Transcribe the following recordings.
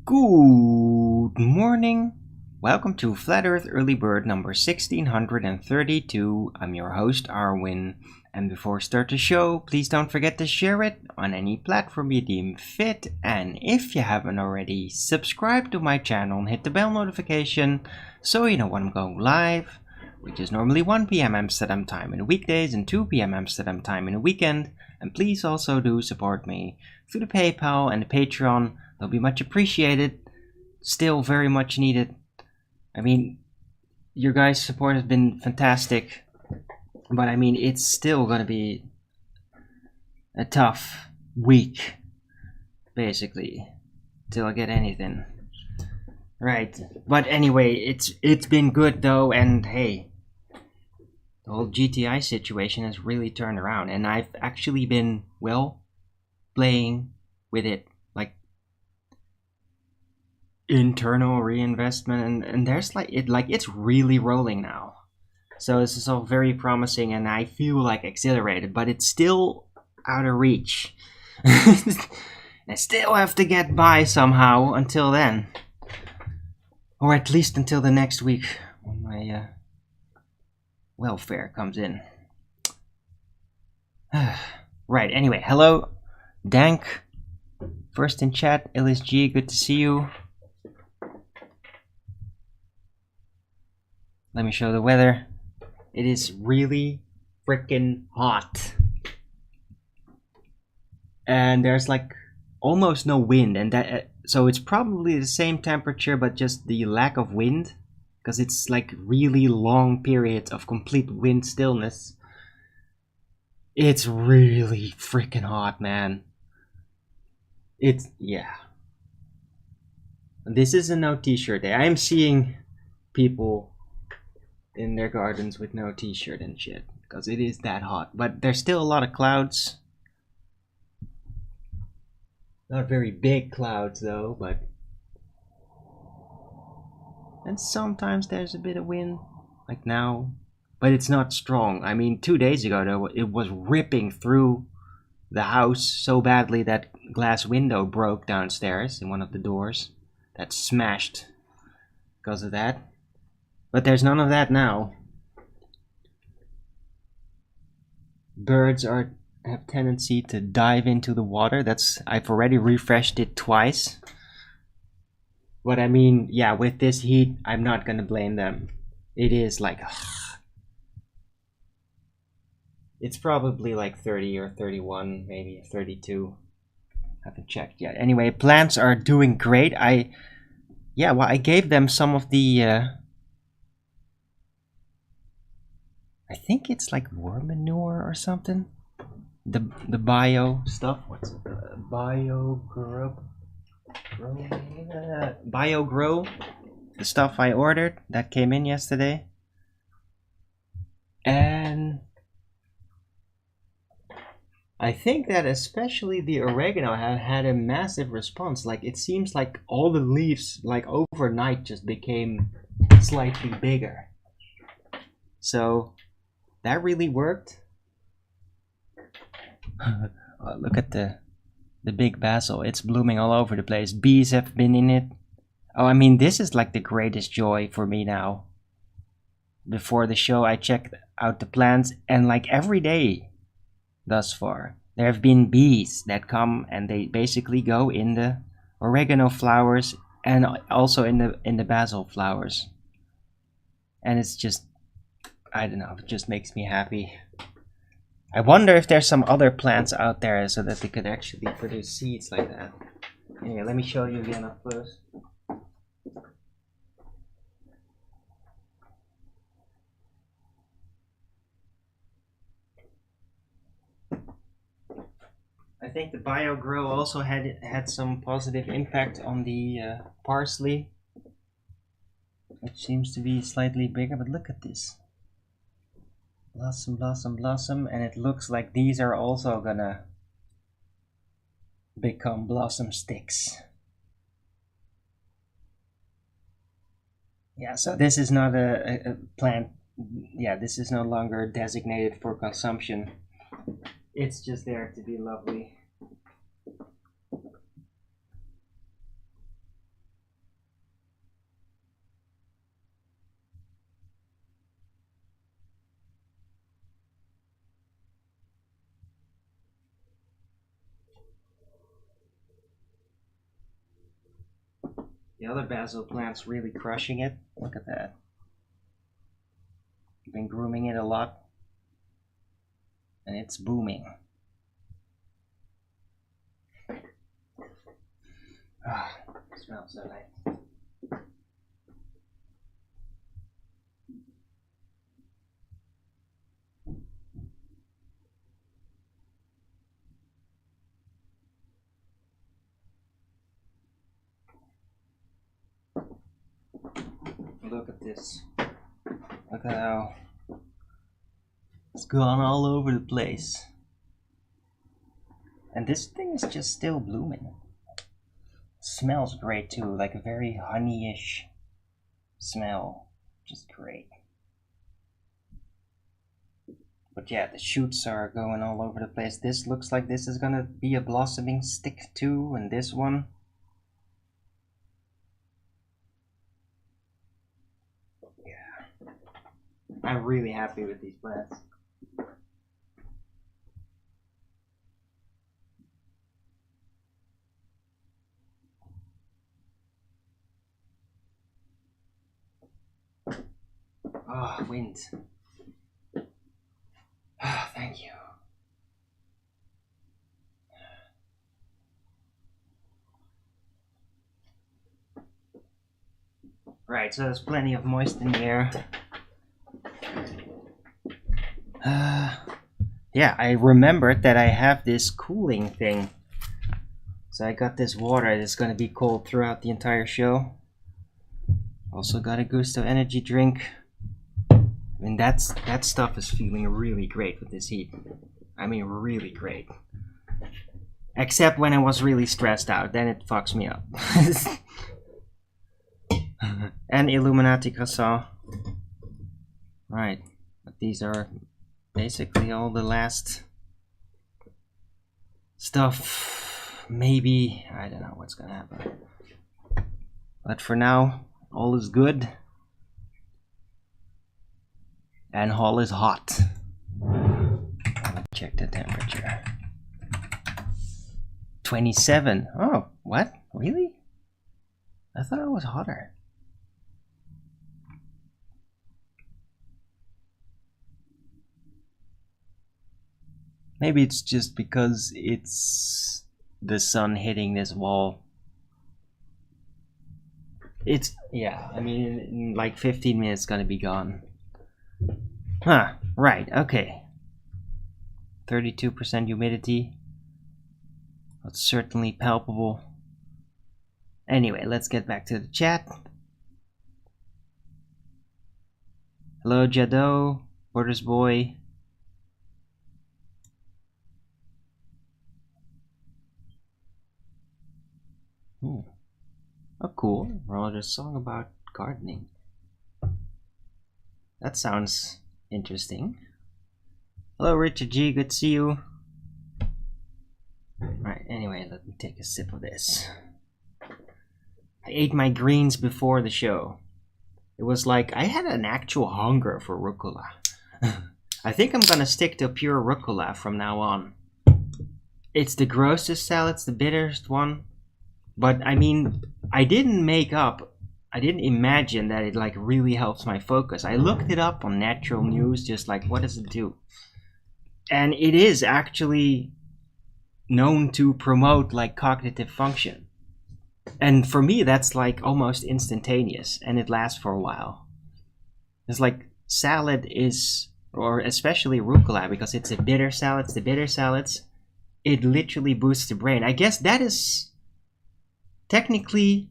Good morning. Welcome to Flat Earth Early Bird number 1632. I'm your host, Arwin. And before we start the show, please don't forget to share it on any platform you deem fit. And if you haven't already, subscribe to my channel and hit the bell notification so you know when I'm going live, which is normally 1 p.m. Amsterdam time in the weekdays and 2 p.m. Amsterdam time in the weekend. And please also do support me through the PayPal and the Patreon. They'll be much appreciated. Still very much needed. I mean, your guys' support has been fantastic. But I mean, it's still gonna be a tough week, basically, till I get anything. Right. But anyway, it's been good though, and hey, the whole GTI situation has really turned around, and I've actually been, well, playing with it, like internal reinvestment, and there's it's really rolling now. So this is all very promising, and I feel like exhilarated, but it's still out of reach. I still have to get by somehow until then, or at least until the next week when my welfare comes in. Right, anyway, hello Dank, first in chat. LSG, good to see you. Let me show the weather. It is really freaking hot, and there's like almost no wind, and that so it's probably the same temperature, but just the lack of wind, because it's like really long periods of complete wind stillness. It's really freaking hot, man. Yeah. This is a no t-shirt day. I am seeing people in their gardens with no t-shirt and shit, because it is that hot. But there's still a lot of clouds. Not very big clouds though, but... And sometimes there's a bit of wind, like now. But it's not strong. I mean, 2 days ago though, it was ripping through the house so badly that glass window broke downstairs in one of the doors. That smashed because of that. But there's none of that now. Birds have tendency to dive into the water. I've already refreshed it twice. But I mean, yeah, with this heat, I'm not gonna blame them. It is like... It's probably like 30 or 31, maybe 32. Haven't checked yet. Anyway, plants are doing great. I gave them some of the... I think it's like worm manure or something. The bio stuff. What's it? Bio grow. The stuff I ordered that came in yesterday. And I think that especially the oregano had a massive response. Like, it seems like all the leaves, like overnight, just became slightly bigger. So that really worked. Look at the big basil. It's blooming all over the place. Bees have been in it. Oh, I mean, this is like the greatest joy for me now. Before the show, I checked out the plants, and like every day thus far, there have been bees that come and they basically go in the oregano flowers and also in the basil flowers. And it's just, I don't know, it just makes me happy. I wonder if there's some other plants out there so that they could actually produce seeds like that. Anyway, let me show you again up close. I think the BioGrow also had some positive impact on the parsley, which seems to be slightly bigger, but look at this. Blossom, blossom, blossom, and it looks like these are also gonna become blossom sticks. Yeah, so this is not a plant. Yeah, this is no longer designated for consumption. It's just there to be lovely. The other basil plant's really crushing it. Look at that. I've been grooming it a lot. And it's booming. Ah, it smells so nice. Look at this. Look at how it's gone all over the place. And this thing is just still blooming. It smells great too, like a very honey-ish smell. Just great. But yeah, the shoots are going all over the place. This looks like this is gonna be a blossoming stick too, and this one. I'm really happy with these plants. Ah, wind. Ah, thank you. Right, so there's plenty of moist in the air. Yeah, I remembered that I have this cooling thing. So I got this water that's gonna be cold throughout the entire show. Also got a Gusto energy drink. I mean, that stuff is feeling really great with this heat. I mean, really great. Except when I was really stressed out, then it fucks me up. And Illuminati croissant. Right, but these are basically all the last stuff. Maybe, I don't know what's gonna happen. But for now, all is good. And all is hot. Let me check the temperature. 27. Oh, what? Really? I thought it was hotter. Maybe it's just because it's the sun hitting this wall. It's, yeah, I mean, in like 15 minutes it's gonna be gone. Huh, right, okay. 32% humidity. That's certainly palpable. Anyway, let's get back to the chat. Hello, Jado, Porter's Boy. Ooh. Oh, cool. Wrote a song about gardening. That sounds interesting. Hello, Richard G. Good to see you. Right, anyway, let me take a sip of this. I ate my greens before the show. It was like I had an actual hunger for rucola. I think I'm gonna stick to pure rucola from now on. It's the grossest salad, it's the bitterest one. But I mean, I didn't imagine that it like really helps my focus. I looked it up on Natural News, just like, what does it do? And it is actually known to promote like cognitive function. And for me, that's like almost instantaneous, and it lasts for a while. It's like salad is, or especially rucola, because it's a bitter salad, it's the bitter salads, it literally boosts the brain. I guess that is technically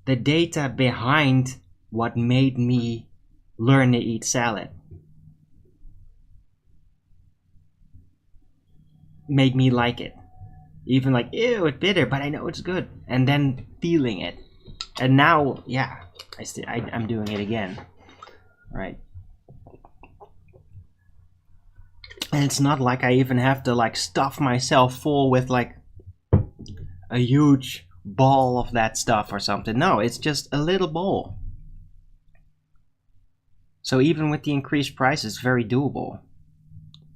the data behind what made me learn to eat salad. Made me like it. Even like, ew, it's bitter, but I know it's good. And then feeling it. And now, yeah, I'm doing it again. Right. And it's not like I even have to like stuff myself full with like a huge ball of that stuff or something. No, it's just a little bowl. So even with the increased price, it's very doable.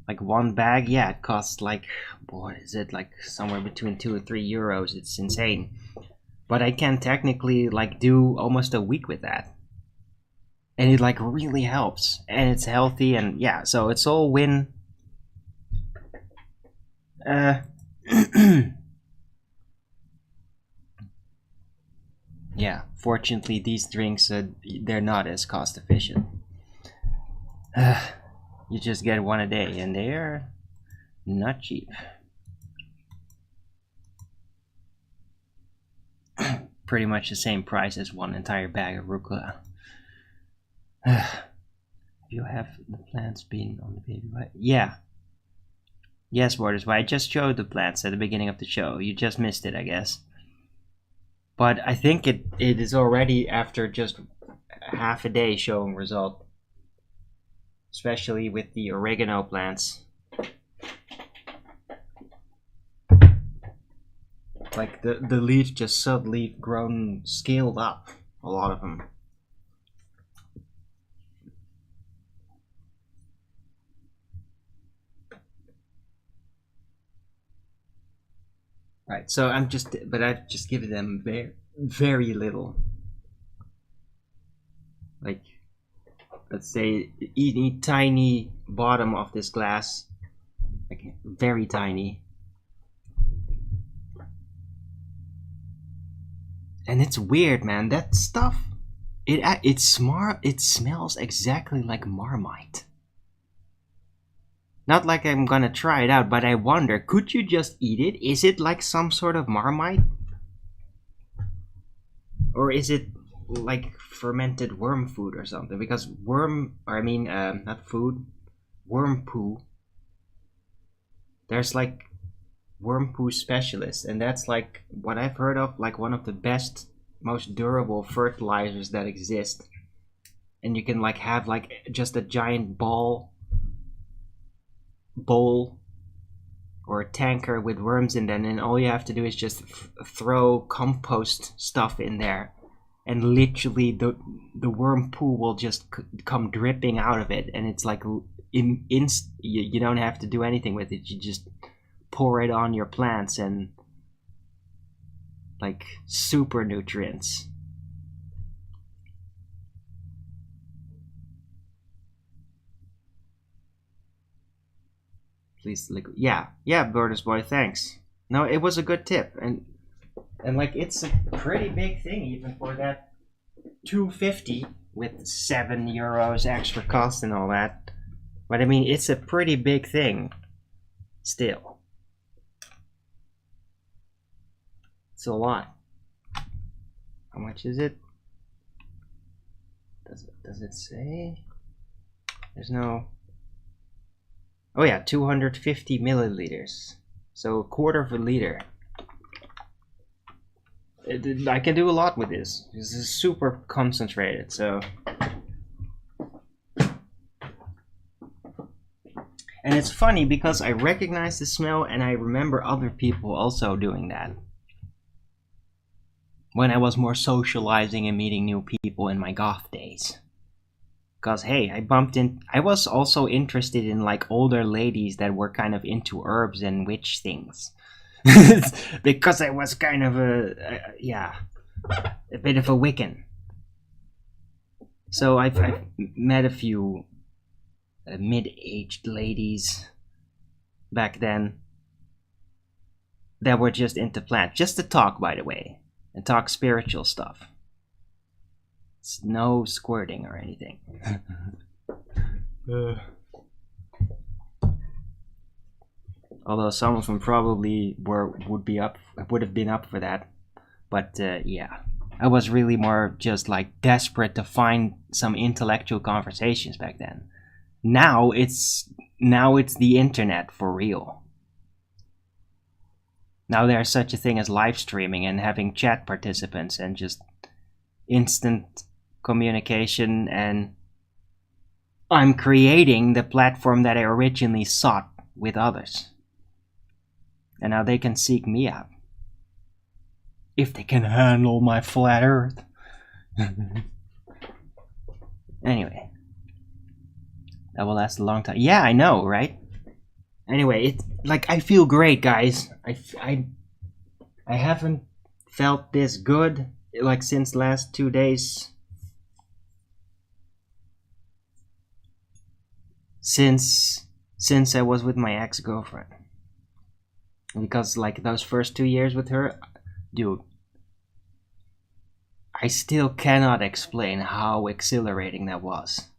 Like one bag, yeah, it costs like, what is it, like somewhere between 2 and 3 euros. It's insane. But I can technically like do almost a week with that. And it like really helps. And it's healthy and yeah, so it's all win. Yeah, fortunately these drinks, they're not as cost efficient. You just get one a day and they're not cheap. Pretty much the same price as one entire bag of rucola. You have the plants being on the baby, right? Yeah. Yes, Borders, but I just showed the plants at the beginning of the show. You just missed it, I guess. But I think it is already after just half a day showing result. Especially with the oregano plants. Like the leaves just suddenly grown, scaled up. A lot of them. Right, so I've just given them very little. Like, let's say, eat tiny bottom of this glass, like very tiny. And it's weird, man. That stuff, it smells exactly like Marmite. Not like I'm gonna try it out, but I wonder, could you just eat it? Is it like some sort of Marmite? Or is it like fermented worm food or something? Because not food, worm poo. There's like worm poo specialists, and that's like what I've heard of, like one of the best, most durable fertilizers that exist. And you can like have like just a giant bowl or a tanker with worms in them, and all you have to do is just throw compost stuff in there, and literally the worm poo will just come dripping out of it, and it's like you don't have to do anything with it. You just pour it on your plants, and like super nutrients. Please, yeah, Birders Boy, thanks. No, it was a good tip, and like it's a pretty big thing even for that 250 with €7 extra cost and all that. But I mean, it's a pretty big thing still. It's a lot. How much is it? Does it say? There's no. Oh yeah, 250 milliliters. So a quarter of a liter. I can do a lot with this. This is super concentrated, so. And it's funny because I recognize the smell and I remember other people also doing that. When I was more socializing and meeting new people in my goth days. Because, hey, I was also interested in, like, older ladies that were kind of into herbs and witch things. Because I was kind of a bit of a Wiccan. So I've met a few mid-aged ladies back then that were just into plants. Just to talk, by the way. And talk spiritual stuff. It's no squirting or anything. Although some of them probably would have been up for that. But yeah, I was really more just like desperate to find some intellectual conversations back then. Now it's the internet for real. Now there's such a thing as live streaming and having chat participants and just instant communication, and I'm creating the platform that I originally sought with others. And now they can seek me out. If they can handle my flat earth. Anyway. That will last a long time. Yeah, I know, right? Anyway, I feel great, guys. I haven't felt this good like since last 2 days. Since I was with my ex-girlfriend. Because like those first 2 years with her, dude, I still cannot explain how exhilarating that was.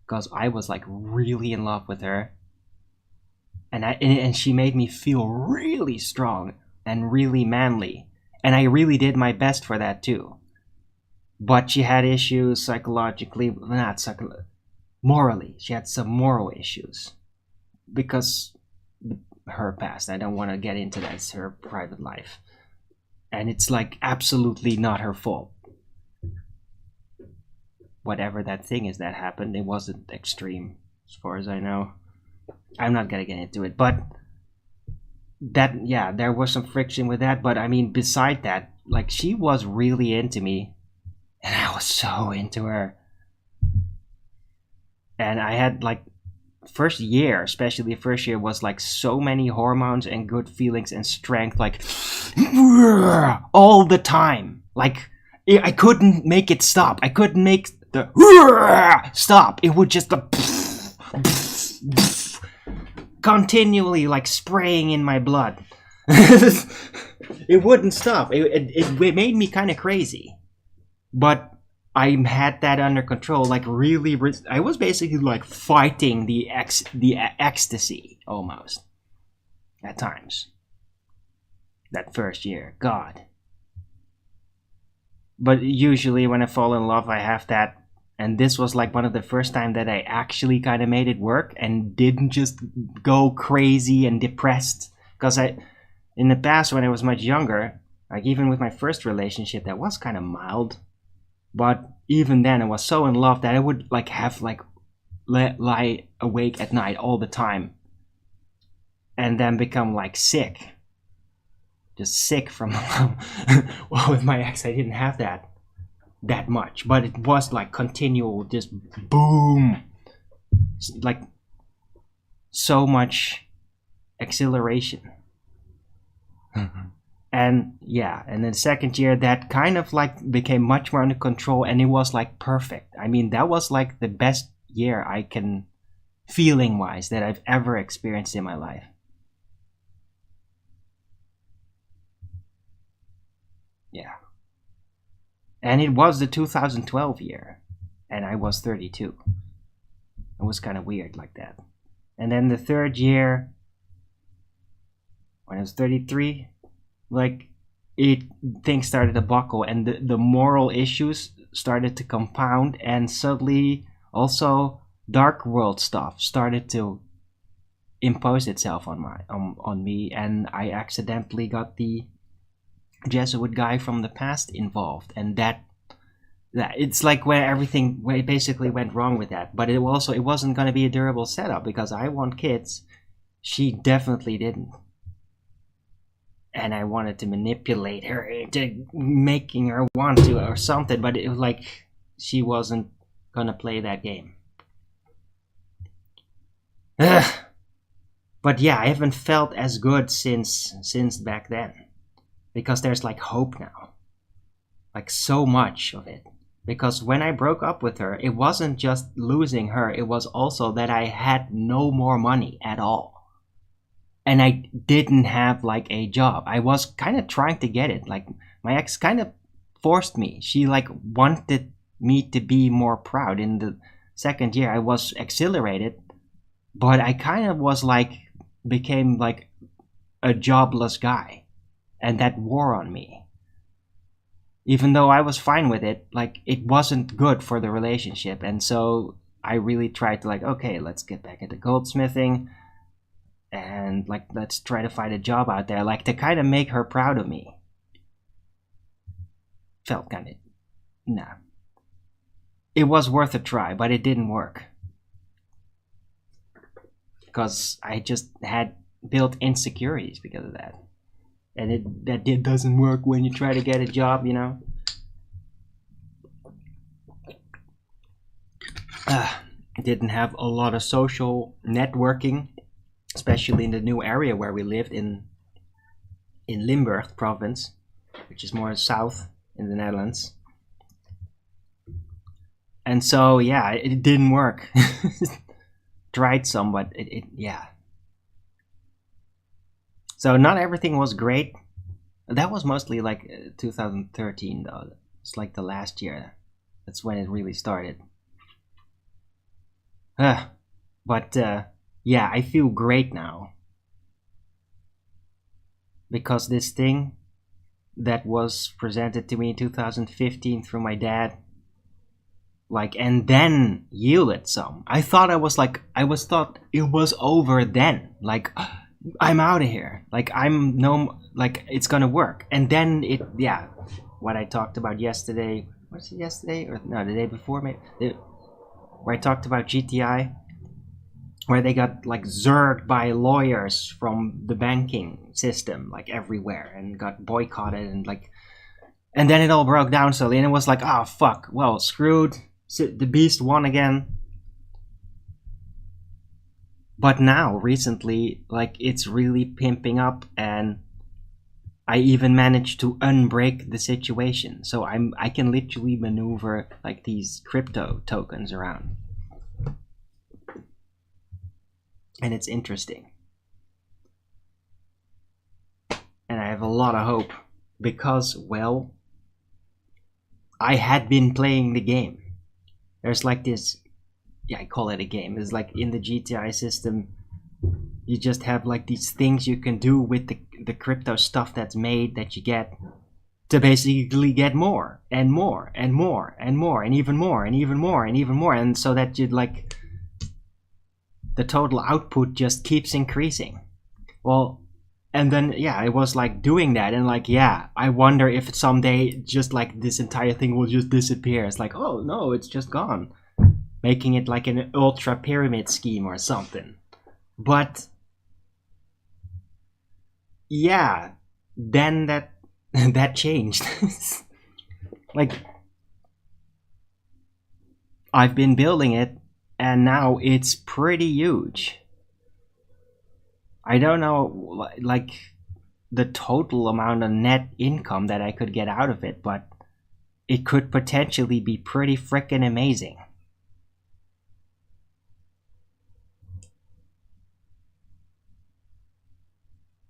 Because I was like really in love with her. And she made me feel really strong and really manly. And I really did my best for that too. But she had issues psychologically, morally. She had some moral issues. Because her past, I don't want to get into that, it's her private life. And it's like absolutely not her fault. Whatever that thing is that happened, it wasn't extreme as far as I know. I'm not gonna get into it, but that, yeah, there was some friction with that. But I mean, beside that, like, she was really into me and I was so into her. And I had like first year, especially the first year, was like so many hormones and good feelings and strength, like all the time. Like I couldn't make it stop. I couldn't make the stop. It would just continually like spraying in my blood. It wouldn't stop. It made me kind of crazy, but I had that under control. Like really, I was basically like fighting the ecstasy almost at times. That first year, God. But usually when I fall in love, I have that. And this was like one of the first time that I actually kind of made it work and didn't just go crazy and depressed. Because in the past, when I was much younger, like even with my first relationship, that was kind of mild. But even then, I was so in love that I would like have like lie awake at night all the time. And then become like sick. Just sick from well, with my ex, I didn't have that much, but it was like continual, just boom, like so much exhilaration. And yeah, and then second year that kind of like became much more under control, and it was like perfect. I mean, that was like the best year I can, feeling wise, that I've ever experienced in my life. Yeah. And it was the 2012 year, and I was 32. It was kind of weird like that. And then the third year, when I was 33, like things started to buckle, and the moral issues started to compound, and suddenly also dark world stuff started to impose itself on me, and I accidentally got the Jesuit guy from the past involved, and that it's like where everything basically went wrong with that. But it wasn't going to be a durable setup, because I want kids, she definitely didn't, and I wanted to manipulate her into making her want to or something, but it was like she wasn't gonna play that game. Ugh. But yeah, I haven't felt as good since back then. Because there's like hope now. Like so much of it. Because when I broke up with her, it wasn't just losing her, it was also that I had no more money at all. And I didn't have like a job. I was kind of trying to get it. Like my ex kind of forced me. She like wanted me to be more proud. In the second year, I was exhilarated, but I kind of was like, became like a jobless guy. And that wore on me. Even though I was fine with it, like it wasn't good for the relationship. And so I really tried to like, okay, let's get back into goldsmithing. And like, let's try to find a job out there. Like to kind of make her proud of me. Felt kind of, nah. It was worth a try, but it didn't work. Because I just had built insecurities because of that. And it doesn't work when you try to get a job, you know. Didn't have a lot of social networking, especially in the new area where we lived in Limburg province. which is more south in the Netherlands. And so, yeah, it didn't work. Tried some, but yeah. So not everything was great. That was mostly like 2013 though. It's like the last year. That's when it really started. But yeah, I feel great now. Because this thing that was presented to me in 2015 through my dad, like, and then yielded some. I thought thought it was over then. Like, I'm out of here. Like, like, it's gonna work. And then yeah, what I talked about yesterday, was it yesterday? Or no, the day before, maybe? Where I talked about GTI, where they got, like, zerged by lawyers from the banking system, like, everywhere, and got boycotted, and, like, and then it all broke down slowly, and it was like, oh, fuck, well, screwed. The beast won again. But now, recently, like, it's really pimping up, and I even managed to unbreak the situation. So I can literally maneuver, like, these crypto tokens around. And it's interesting. And I have a lot of hope. Because, well, I had been playing the game. There's like this, yeah, I call it a game. It's like in the GTI system, you just have like these things you can do with the crypto stuff that's made, that you get, to basically get more and more and more and more and even more and even more and even more, and so that you'd like, the total output just keeps increasing. Well, and then, yeah, I was like doing that, and like, yeah, I wonder if someday just like this entire thing will just disappear. It's like, oh no, it's just gone. Making it like an ultra pyramid scheme or something. But yeah, then that changed. Like, I've been building it, and now it's pretty huge. I don't know, like, the total amount of net income that I could get out of it, but it could potentially be pretty frickin' amazing.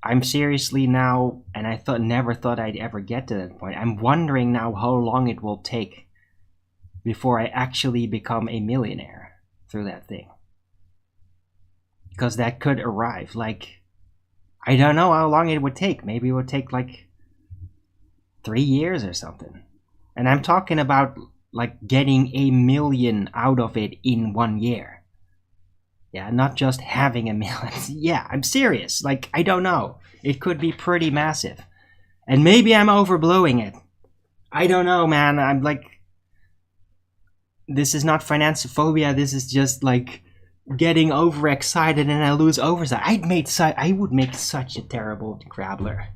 I'm seriously now, and I never thought I'd ever get to that point. I'm wondering now how long it will take before I actually become a millionaire through that thing. Because that could arrive, like, I don't know how long it would take. Maybe it would take like 3 years or something. And I'm talking about like getting 1 million out of it in 1 year. Yeah, not just having 1 million. Yeah, I'm serious. Like, I don't know. It could be pretty massive. And maybe I'm overblowing it. I don't know, man. I'm like, this is not financephobia. This is just like getting overexcited, and I lose oversight. I would make such a terrible grabbler.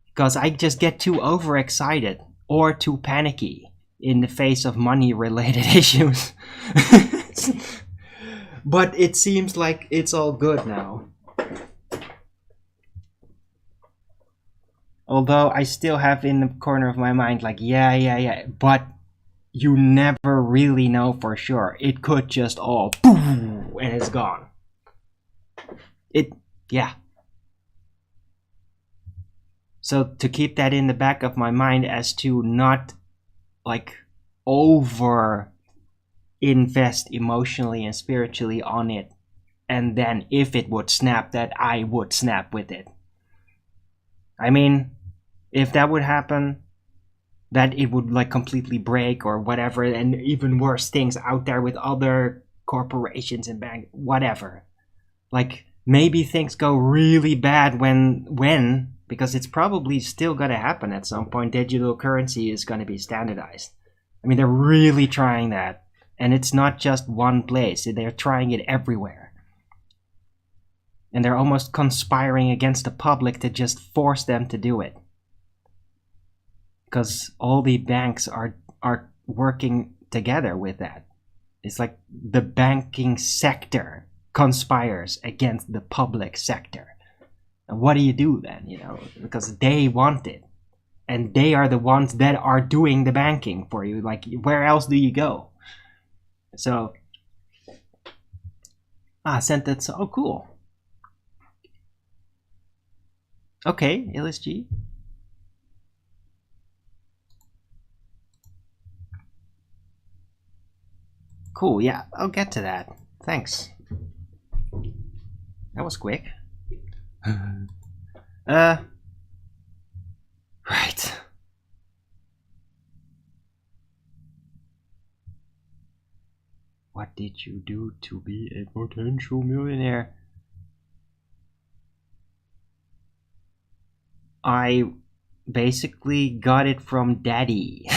Because I just get too overexcited or too panicky in the face of money-related issues. But it seems like it's all good now. Although I still have in the corner of my mind, like, yeah, but you never really know for sure. It could just all boom, and it's gone. Yeah. So to keep that in the back of my mind, as to not like over invest emotionally and spiritually on it, and then if it would snap, that I would snap with it. I mean, if that would happen, that it would like completely break or whatever, and even worse things out there with other corporations and bank, whatever. Like, maybe things go really bad when because it's probably still going to happen at some point. Digital currency is going to be standardized. I mean, they're really trying that. And it's not just one place. They're trying it everywhere. And they're almost conspiring against the public to just force them to do it. Because all the banks are working together with that. It's like the banking sector conspires against the public sector. And what do you do then, you know? Because they want it. and they are the ones that are doing the banking for you. Like, where else do you go? So, sent that. Oh, cool. Okay, LSG. Cool, yeah, I'll get to that. Thanks. That was quick. Right. What did you do to be a potential millionaire? I basically got it from daddy.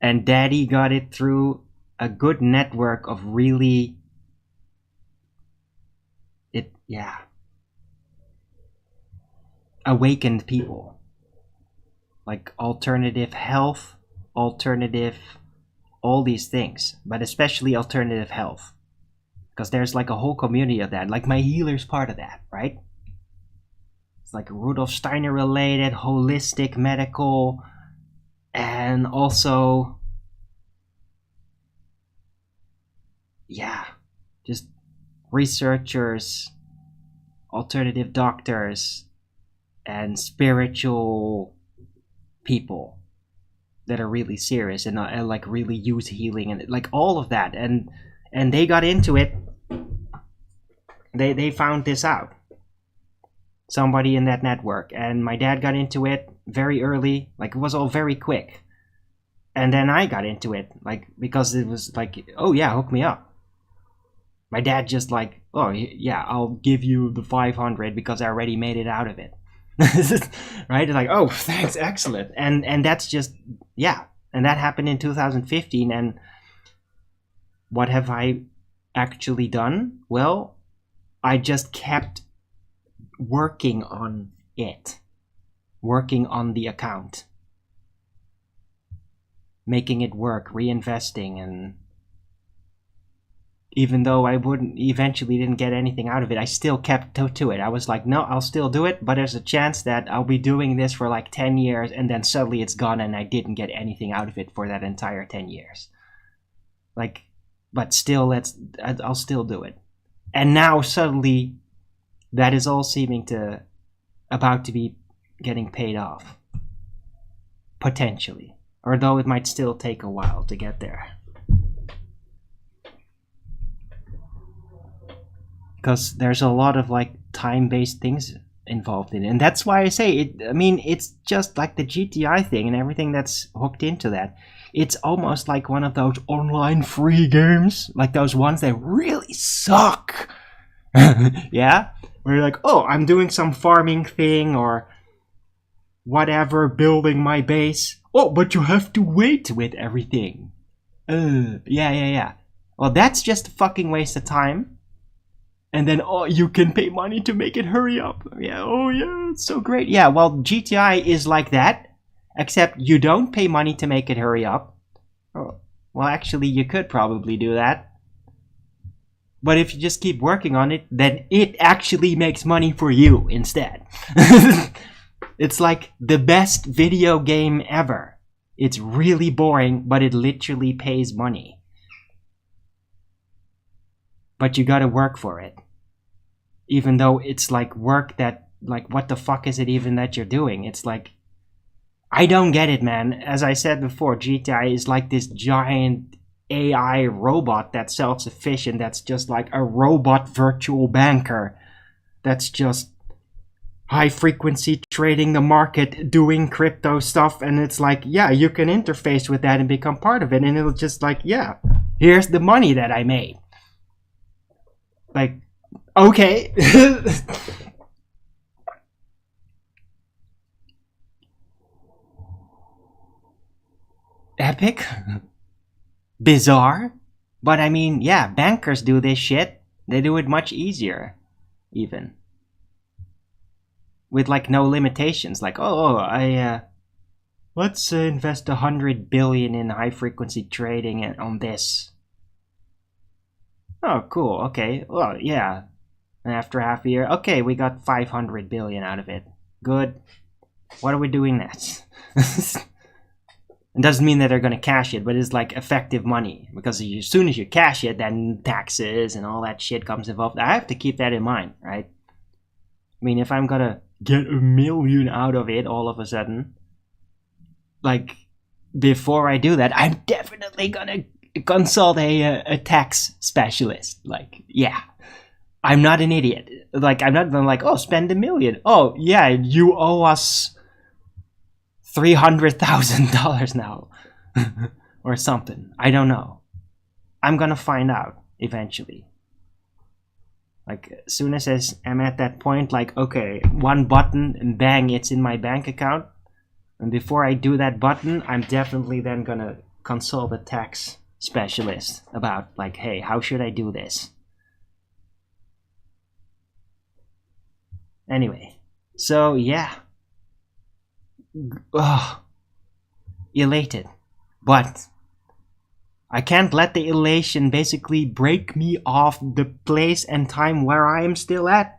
And daddy got it through a good network of really awakened people. Like alternative health, alternative, all these things, but especially alternative health. Because there's like a whole community of that. Like my healer's part of that, right? It's like Rudolf Steiner related, holistic, medical, and also, just researchers, alternative doctors, and spiritual people that are really serious and like really use healing and like all of that, and they got into it. They found this out, somebody in that network, and my dad got into it very early. Like, it was all very quick, and then I got into it, like, because it was like, oh yeah, hook me up. My dad just like, oh yeah, I'll give you the 500 because I already made it out of it. Right? It's like, oh, thanks, excellent. And that's just, yeah. And that happened in 2015. And what have I actually done? Well, I just kept working on it, working on the account, making it work, reinvesting, and even though I eventually didn't get anything out of it, I still kept to it. I was like, no, I'll still do it, but there's a chance that I'll be doing this for like 10 years and then suddenly it's gone and I didn't get anything out of it for that entire 10 years. Like, but still, I'll still do it. And now suddenly that is all seeming to about to be getting paid off. Potentially. Although it might still take a while to get there. Because there's a lot of like time-based things involved in it, and that's why I say it. I mean, it's just like the GTI thing and everything that's hooked into that. It's almost like one of those online free games, like those ones that really suck. Yeah, where you're like, oh, I'm doing some farming thing or whatever, building my base. Oh, but you have to wait with everything. Yeah. Well, that's just a fucking waste of time. And then, oh, you can pay money to make it hurry up. Yeah, oh yeah, it's so great. Yeah, well, GTI is like that, except you don't pay money to make it hurry up. Oh, well, actually, you could probably do that. But if you just keep working on it, then it actually makes money for you instead. It's like the best video game ever. It's really boring, but it literally pays money. But you gotta work for it. Even though it's like work that, like, what the fuck is it even that you're doing? It's like, I don't get it, man. As I said before, GTI is like this giant AI robot that's self-sufficient, that's just like a robot virtual banker. That's just high frequency trading the market, doing crypto stuff, and it's like, yeah, you can interface with that and become part of it, and it'll just like, yeah, here's the money that I made. Like, okay. Epic? Bizarre? But I mean, yeah, bankers do this shit. They do it much easier, even. With like no limitations. Like, let's invest 100 billion in high frequency trading on this. Oh, cool. Okay. Well, yeah. And after half a year, okay, we got 500 billion out of it. Good. What are we doing next? It doesn't mean that they're going to cash it, but it's like effective money. Because as soon as you cash it, then taxes and all that shit comes involved. I have to keep that in mind, right? I mean, if I'm going to get $1 million out of it all of a sudden, like, before I do that, I'm definitely going to consult a tax specialist. Like, yeah. I'm not an idiot. Like, I'm not gonna like, oh, spend $1 million. Oh, yeah, you owe us $300,000 now. Or something. I don't know. I'm gonna find out eventually. Like, as soon as I'm at that point, like, okay, one button and bang, it's in my bank account. And before I do that button, I'm definitely then gonna consult a tax specialist about, like, hey, how should I do this? Anyway, so yeah. Ugh. Elated. But I can't let the elation basically break me off the place and time where I am still at.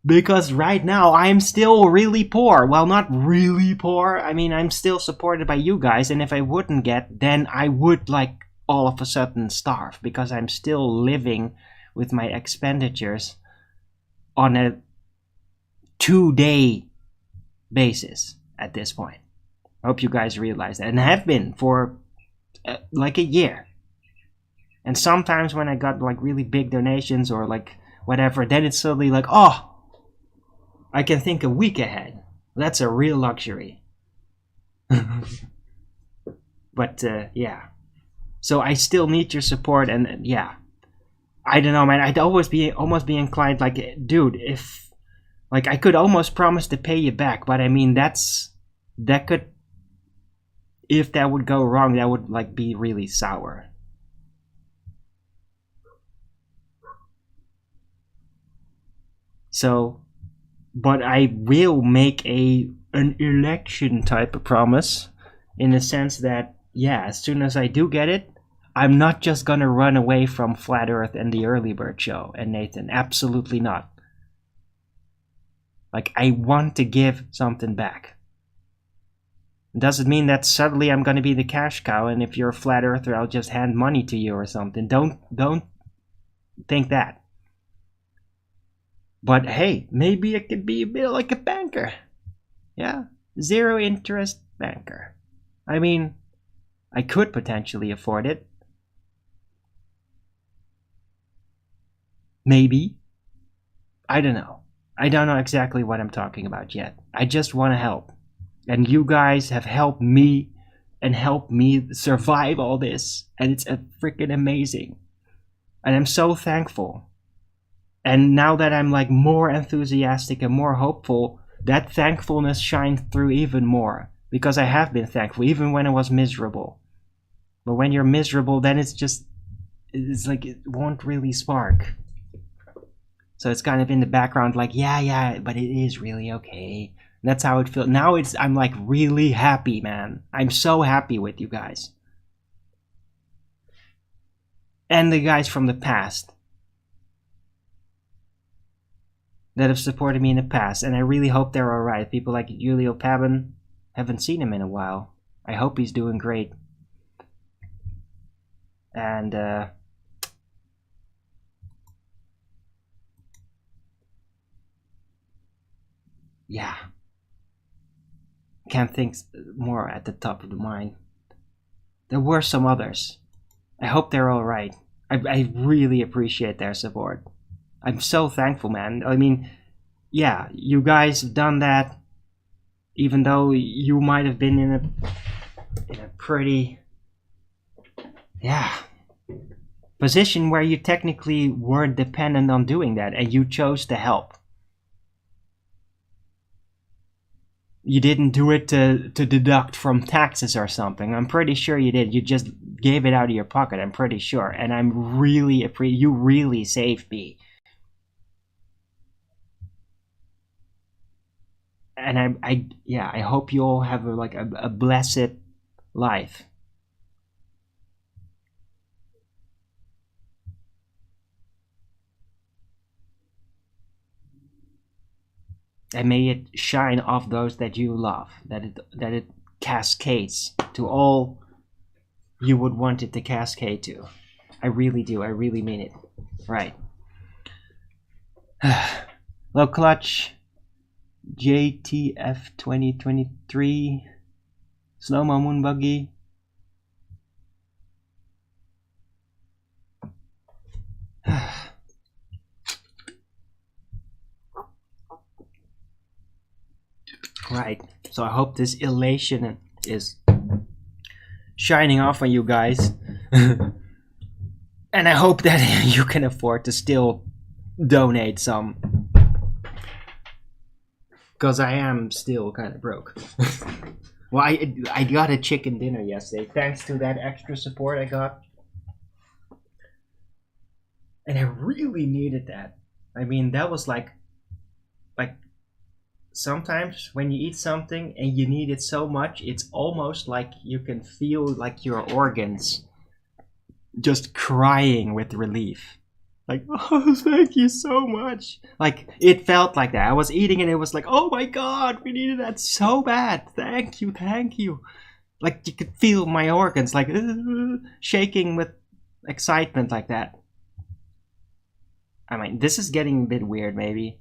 Because right now I'm still really poor. Well, not really poor. I mean, I'm still supported by you guys. And if I wouldn't get, then I would like all of a sudden starve. Because I'm still living with my expenditures on a 2-day basis at this point. I hope you guys realize that. And I have been for like a year. And sometimes when I got like really big donations or like whatever, then it's suddenly like, oh, I can think a week ahead. That's a real luxury. But yeah. So I still need your support, and yeah. I don't know, man. I'd almost be inclined like, dude, if like, I could almost promise to pay you back, but I mean, that could, if that would go wrong, that would like be really sour. So, but I will make an election type of promise, in the sense that, yeah, as soon as I do get it, I'm not just gonna run away from Flat Earth and the Early Bird Show and Nathan. Absolutely not. Like, I want to give something back. Doesn't mean that suddenly I'm going to be the cash cow, and if you're a flat earther, I'll just hand money to you or something. Don't think that. But hey, maybe it could be a bit like a banker. Yeah, zero interest banker. I mean, I could potentially afford it. Maybe. I don't know. I don't know exactly what I'm talking about yet. I just want to help. And you guys have helped me and helped me survive all this. And it's freaking amazing. And I'm so thankful. And now that I'm like more enthusiastic and more hopeful, that thankfulness shines through even more. Because I have been thankful, even when I was miserable. But when you're miserable, then it's like it won't really spark. So it's kind of in the background, like, yeah, but it is really okay. And that's how it feels. Now I'm like really happy, man. I'm so happy with you guys. And the guys from the past that have supported me in the past. And I really hope they're alright. People like Julio Pabin, haven't seen him in a while. I hope he's doing great. And yeah, can't think more at the top of the mind. There were some others. I hope they're all right. I really appreciate their support. I'm so thankful, man. I mean, yeah, you guys have done that, even though you might have been in a pretty, yeah, position where you technically weren't dependent on doing that, and you chose to help. You didn't do it to deduct from taxes or something. I'm pretty sure you did. You just gave it out of your pocket, I'm pretty sure. And I'm really you really saved me. And I hope you all have a blessed life. and may it shine off those that you love, that it cascades to all you would want it to cascade to. I really do. I really mean it. Right. Low clutch. JTF 2023. Slow-mo moon buggy. Right. So I hope this elation is shining off on you guys. And I hope that you can afford to still donate some. Because I am still kind of broke. Well, I got a chicken dinner yesterday thanks to that extra support I got. And I really needed that. I mean, that was like sometimes when you eat something and you need it so much, it's almost like you can feel like your organs just crying with relief. Like, oh, thank you so much. Like, it felt like that. I was eating and it was like, oh my god, we needed that so bad. Thank you, thank you. Like, you could feel my organs like shaking with excitement like that. I mean, this is getting a bit weird maybe.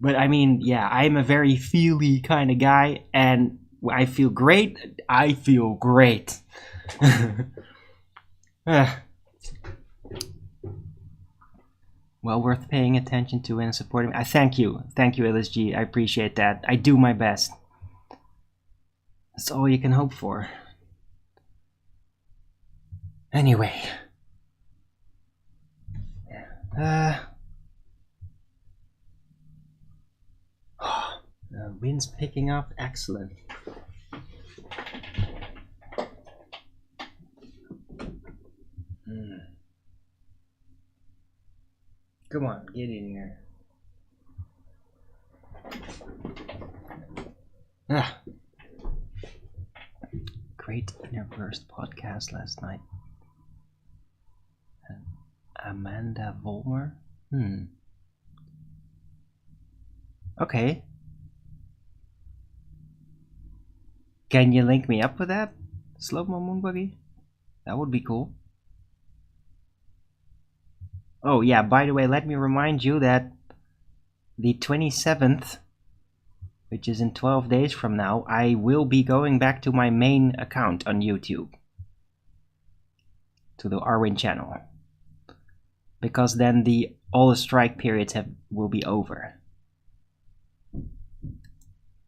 But I mean, yeah, I'm a very feely kind of guy, and I feel great. I feel great. Well worth paying attention to and supporting. I thank you, LSG. I appreciate that. I do my best. That's all you can hope for. Anyway, the wind's picking up. Excellent. Come on, get in here. Great Inner Burst podcast last night. Amanda Vollmer? Okay. Can you link me up with that? Slow-mo moon buggy? That would be cool. Oh yeah, by the way, let me remind you that the 27th, which is in 12 days from now, I will be going back to my main account on YouTube. To the Arwin channel. Because then all the strike periods will be over.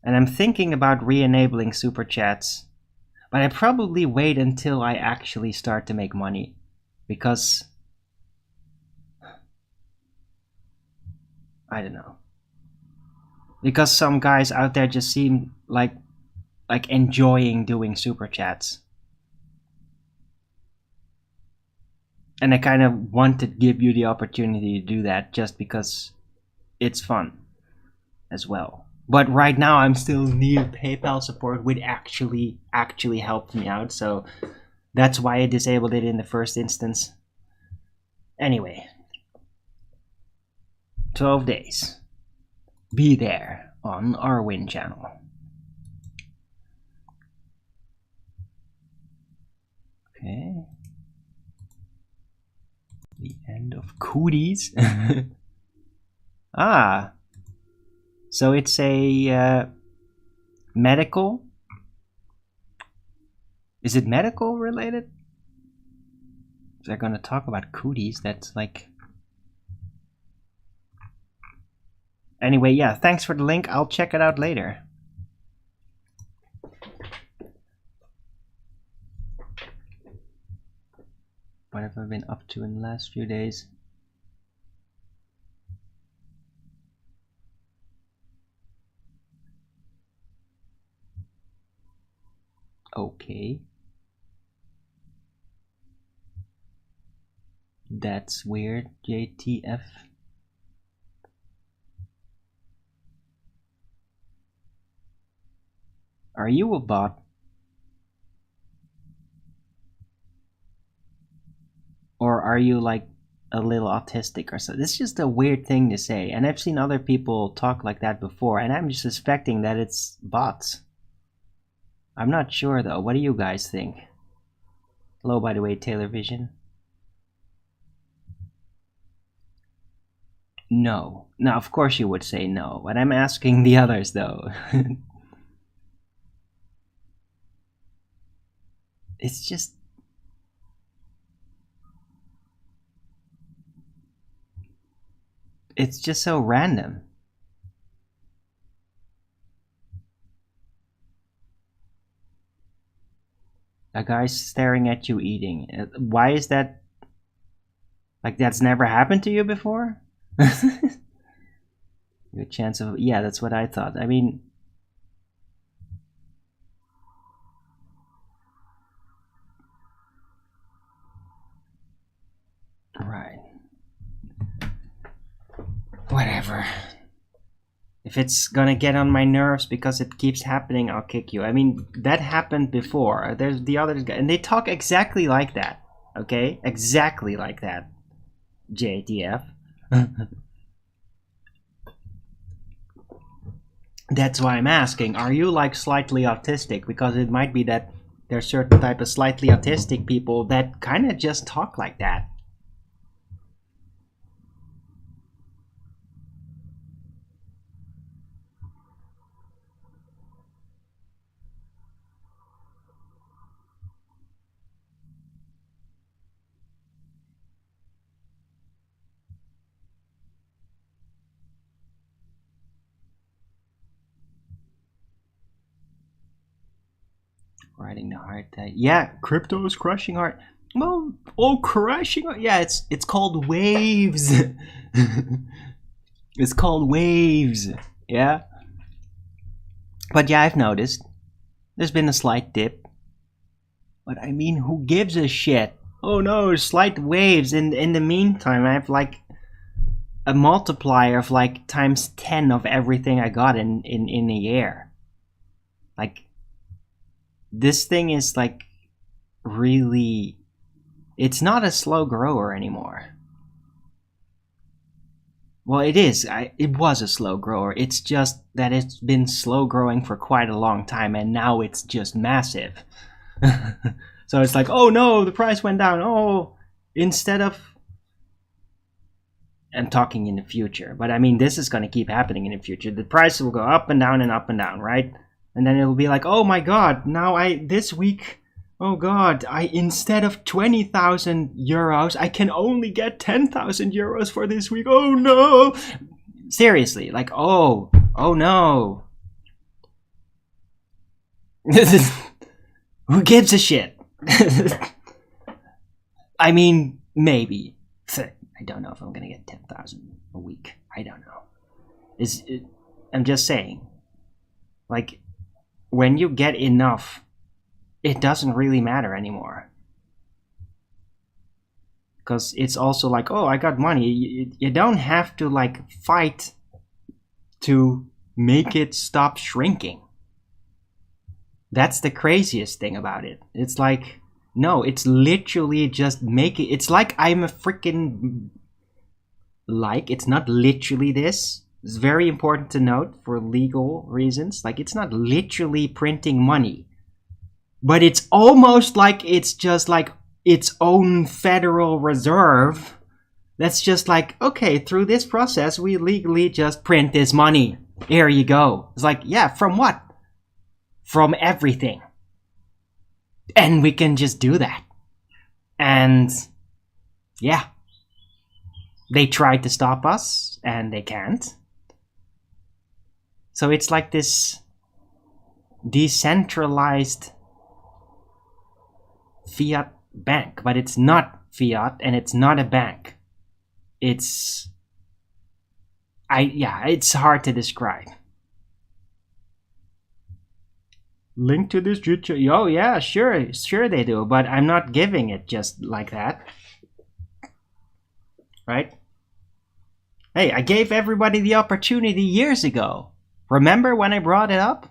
And I'm thinking about re-enabling super chats, but I probably wait until I actually start to make money, because I don't know. Because some guys out there just seem like enjoying doing super chats. And I kind of want to give you the opportunity to do that just because it's fun as well. But right now I'm still near PayPal support, which actually helped me out. So that's why I disabled it in the first instance. Anyway. 12 days. Be there on Arwin channel. Okay. The end of cooties. Ah. So it's a medical? Is it medical related? They're gonna talk about cooties. That's like... Anyway, yeah, thanks for the link. I'll check it out later. What have I been up to in the last few days? Okay. That's weird, JTF. Are you a bot? Or are you like a little autistic or so. It's just a weird thing to say, and I've seen other people talk like that before, and I'm just suspecting that it's bots. I'm not sure though. What do you guys think? Hello, by the way, Taylor Vision. No. Now, of course you would say no, but I'm asking the others though. It's just... it's just so random. A guy's staring at you eating. Why is that? Like, that's never happened to you before? Good chance of... yeah, that's what I thought. I mean... right. Whatever. If it's gonna get on my nerves because it keeps happening, I'll kick you. I mean, that happened before. There's the other guy, and they talk exactly like that. Okay? Exactly like that. JTF. That's why I'm asking, are you like slightly autistic? Because it might be that there's certain type of slightly autistic people that kind of just talk like that. Riding the hard tide. Yeah, crypto is crushing hard. Well, oh, crushing. Yeah, it's called waves. It's called waves. Yeah. But yeah, I've noticed there's been a slight dip. But I mean, who gives a shit? Oh no, slight waves. In the meantime, I have like a multiplier of like times 10 of everything I got in a year. Like, this thing is like really... it's not a slow grower anymore. Well, it is. It was a slow grower. It's just that it's been slow growing for quite a long time, and now it's just massive. So it's like, oh no, the price went down. Oh, instead of... I'm talking in the future, but I mean, this is going to keep happening in the future. The price will go up and down and up and down, right? And then it'll be like, oh my god, now this week, oh god, instead of 20,000 euros, I can only get 10,000 euros for this week. Oh no! Seriously, like, oh no. Who gives a shit? I mean, maybe. I don't know if I'm gonna get 10,000 a week. I don't know. I'm just saying. Like, when you get enough, it doesn't really matter anymore. Because it's also like, oh, I got money. You don't have to like fight to make it stop shrinking. That's the craziest thing about it. It's like, no, it's literally just making... it's like I'm a freaking... like, it's not literally this. It's very important to note for legal reasons. Like, it's not literally printing money. But it's almost like it's just like its own Federal Reserve. That's just like, okay, through this process, we legally just print this money. Here you go. It's like, yeah, from what? From everything. And we can just do that. And yeah. They tried to stop us, and they can't. So it's like this decentralized fiat bank, but it's not fiat and it's not a bank. It's it's hard to describe. Link to this GTI. Oh yeah, sure they do, but I'm not giving it just like that. Right? Hey, I gave everybody the opportunity years ago. Remember when I brought it up?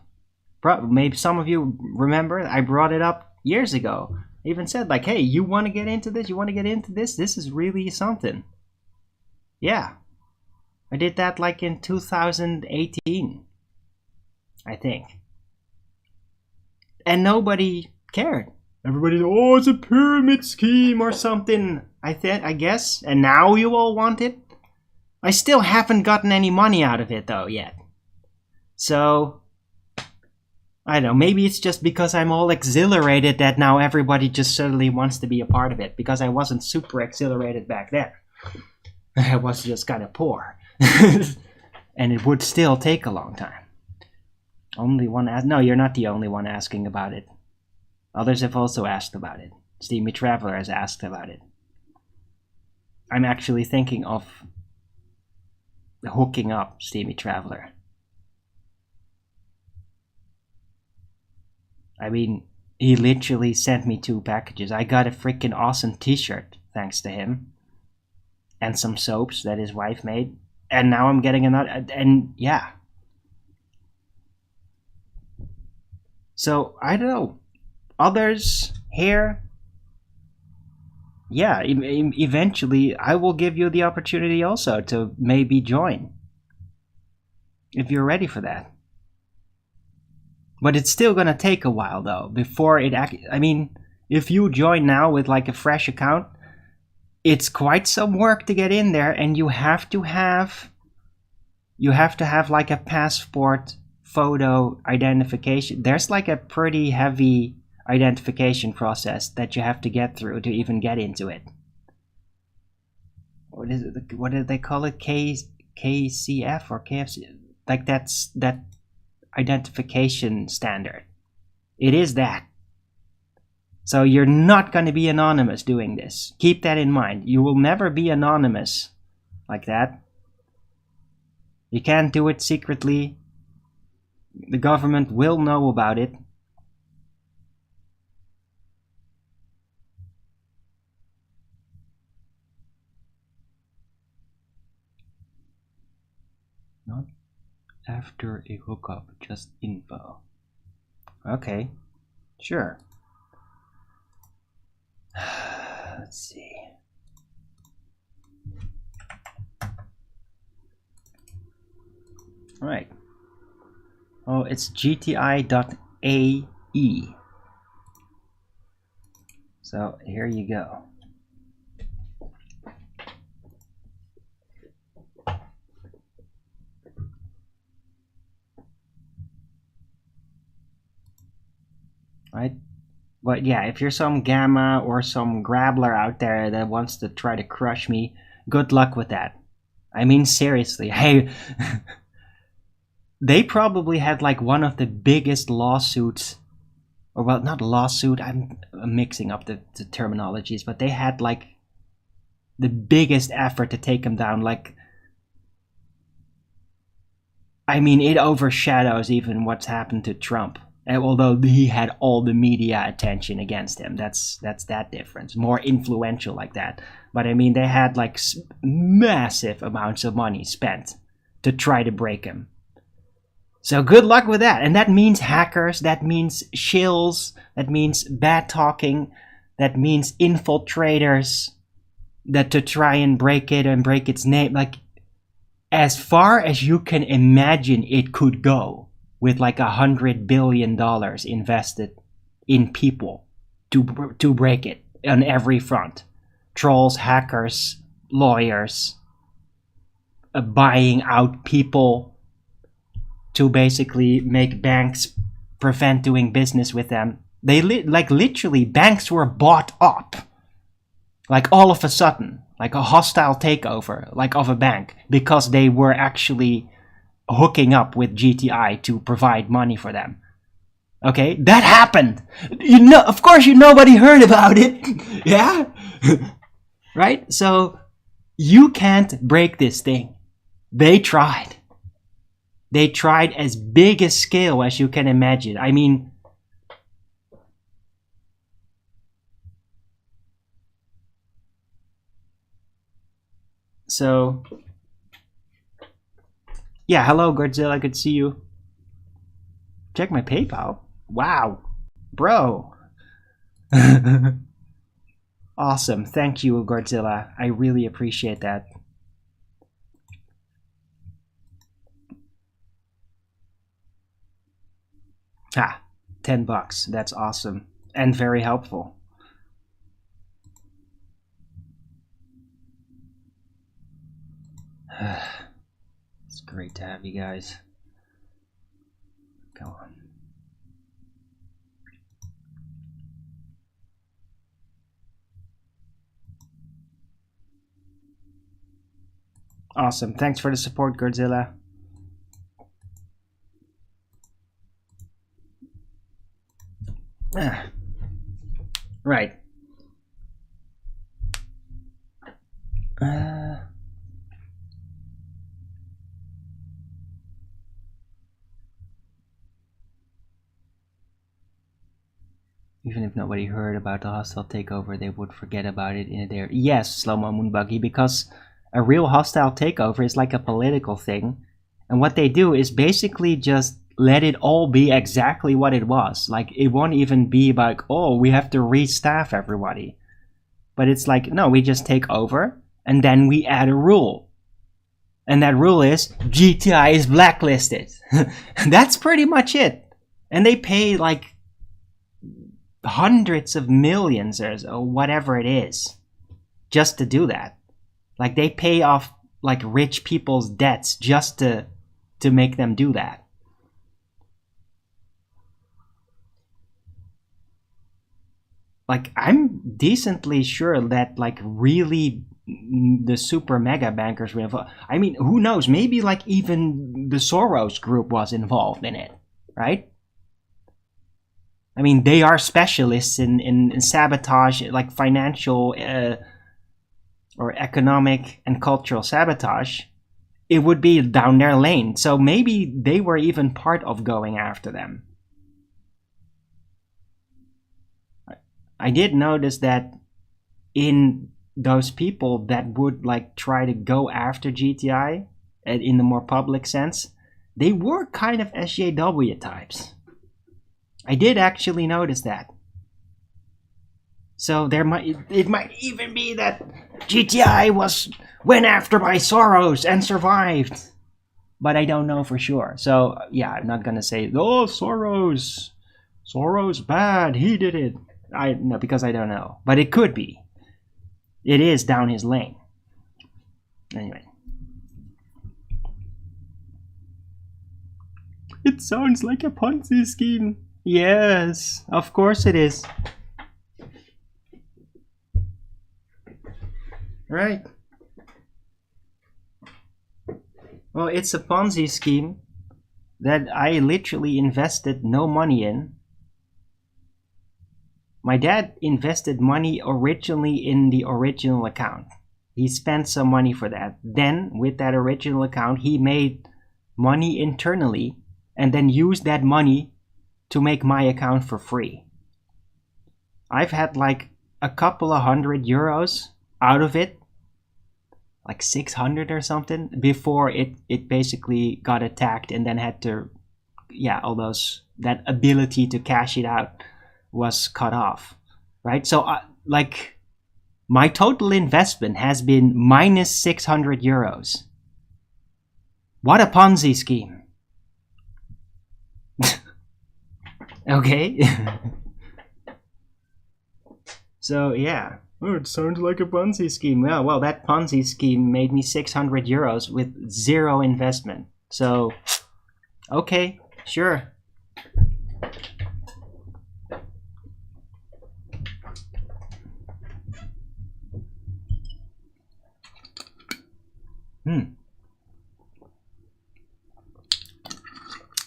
Maybe some of you remember. I brought it up years ago. I even said like, hey, you want to get into this? You want to get into this? This is really something. Yeah. I did that like in 2018, I think. And nobody cared. Everybody's, oh, it's a pyramid scheme or something. I guess. And now you all want it? I still haven't gotten any money out of it though yet. So, I don't know, maybe it's just because I'm all exhilarated that now everybody just suddenly wants to be a part of it, because I wasn't super exhilarated back then. I was just kind of poor. And it would still take a long time. Only one no, you're not the only one asking about it. Others have also asked about it. Steamy Traveler has asked about it. I'm actually thinking of hooking up Steamy Traveler. I mean, he literally sent me 2 packages. I got a freaking awesome t-shirt thanks to him. And some soaps that his wife made. And now I'm getting another, and yeah. So, I don't know. Others here, yeah, eventually I will give you the opportunity also to maybe join. If you're ready for that. But it's still gonna take a while though, before it I mean, if you join now with like a fresh account, it's quite some work to get in there, and you have to have like a passport photo identification. There's like a pretty heavy identification process that you have to get through to even get into it. What is it? What did they call it? KCF or KFC? Like that's that identification standard. It is that. So you're not going to be anonymous doing this. Keep that in mind. You will never be anonymous like that. You can't do it secretly. The government will know about it. Not after a hookup, just info. Okay, sure. Let's see. All right. Oh, it's GTI.AE. So here you go. Right? But yeah, if you're some gamma or some grabbler out there that wants to try to crush me, good luck with that. I mean, seriously, hey, they probably had like one of the biggest lawsuits, or well, not lawsuit, I'm mixing up the terminologies, but they had like the biggest effort to take him down. Like, I mean, it overshadows even what's happened to Trump. Although he had all the media attention against him, that's that difference. More influential like that. But I mean, they had like massive amounts of money spent to try to break him. So good luck with that. And that means hackers, that means shills, that means bad talking, that means infiltrators that to try and break it and break its name. Like, as far as you can imagine it could go. With like $100 billion invested in people to break it on every front. Trolls, hackers, lawyers, buying out people to basically make banks prevent doing business with them. They like literally banks were bought up. Like all of a sudden, like a hostile takeover, like of a bank, because they were actually hooking up with GTI to provide money for them. Okay, that happened. You know, of course, nobody heard about it. Yeah, right. So you can't break this thing. They tried. They tried as big a scale as you can imagine. I mean, so. Yeah, hello Godzilla, good to see you. Check my PayPal. Wow. Bro. Awesome. Thank you, Godzilla. I really appreciate that. Ah, $10. That's awesome and very helpful. It's great to have you guys. Go on. Awesome. Thanks for the support, Godzilla. Right. Even if nobody heard about the hostile takeover, they would forget about it in their... Yes, Slow-Mo Moonbuggy, because a real hostile takeover is like a political thing. And what they do is basically just let it all be exactly what it was. Like, it won't even be like, oh, we have to restaff everybody. But it's like, no, we just take over, and then we add a rule. And that rule is, GTI is blacklisted. That's pretty much it. And they pay, like, hundreds of millions or whatever it is just to do that. Like, they pay off like rich people's debts just to make them do that. Like, I'm decently sure that like really the super mega bankers were involved. I mean, who knows, maybe like even the Soros group was involved in it, right? I mean, they are specialists in sabotage, like financial or economic and cultural sabotage. It would be down their lane. So maybe they were even part of going after them. I did notice that in those people that would like try to go after GTI in the more public sense, they were kind of SJW types. I did actually notice that. So it might even be that GTI went after by Soros and survived. But I don't know for sure. So yeah, I'm not gonna say, oh, Soros bad, he did it. No, because I don't know. But it could be. It is down his lane. Anyway. It sounds like a Ponzi scheme. Yes, of course it is. Right. Well, it's a Ponzi scheme that I literally invested no money in. My dad invested money originally in the original account. He spent some money for that. Then, with that original account, he made money internally and then used that money to make my account for free. I've had like a couple of €100 out of it, like 600 or something, before it basically got attacked and then had to, yeah, that ability to cash it out was cut off, right? So like my total investment has been minus €600. What a Ponzi scheme. Okay. So yeah, oh, it sounds like a Ponzi scheme. Yeah, well, that Ponzi scheme made me €600 with zero investment. So okay, sure.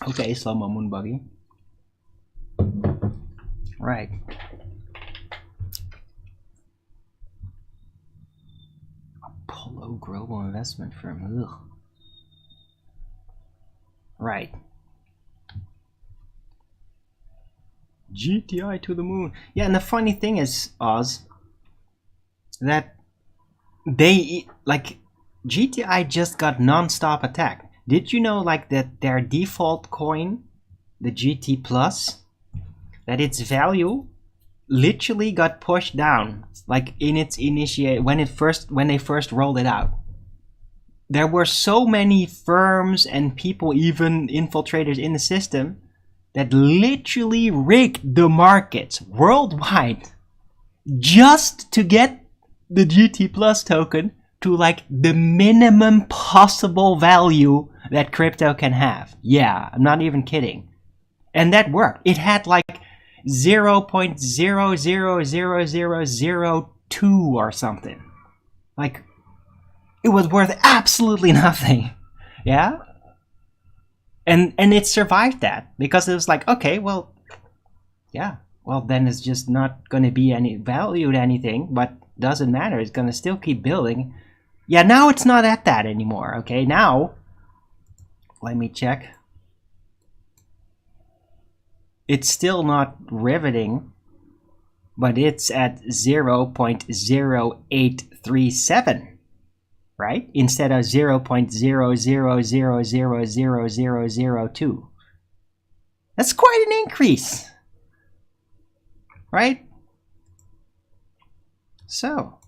Okay, Slow-Mo Moonbuggy. Right. Apollo Global Investment Firm. Ugh. Right. GTI to the moon. Yeah, and the funny thing is, Oz, that they, like, GTI just got non-stop attacked. Did you know, like, that their default coin, the GT Plus, that its value literally got pushed down, like in its when they first rolled it out. There were so many firms and people, even infiltrators in the system, that literally rigged the markets worldwide just to get the GT Plus token to like the minimum possible value that crypto can have. Yeah, I'm not even kidding. And that worked. It had like 0.000002 or something. Like, it was worth absolutely nothing. Yeah? And it survived that because it was like, okay, well, yeah, well, then it's just not going to be any valued anything, but doesn't matter. It's going to still keep building. Yeah, now it's not at that anymore. Okay, now, let me check. It's still not riveting, but it's at 0.0837. Right? Instead of 0.00000002. That's quite an increase. Right? So.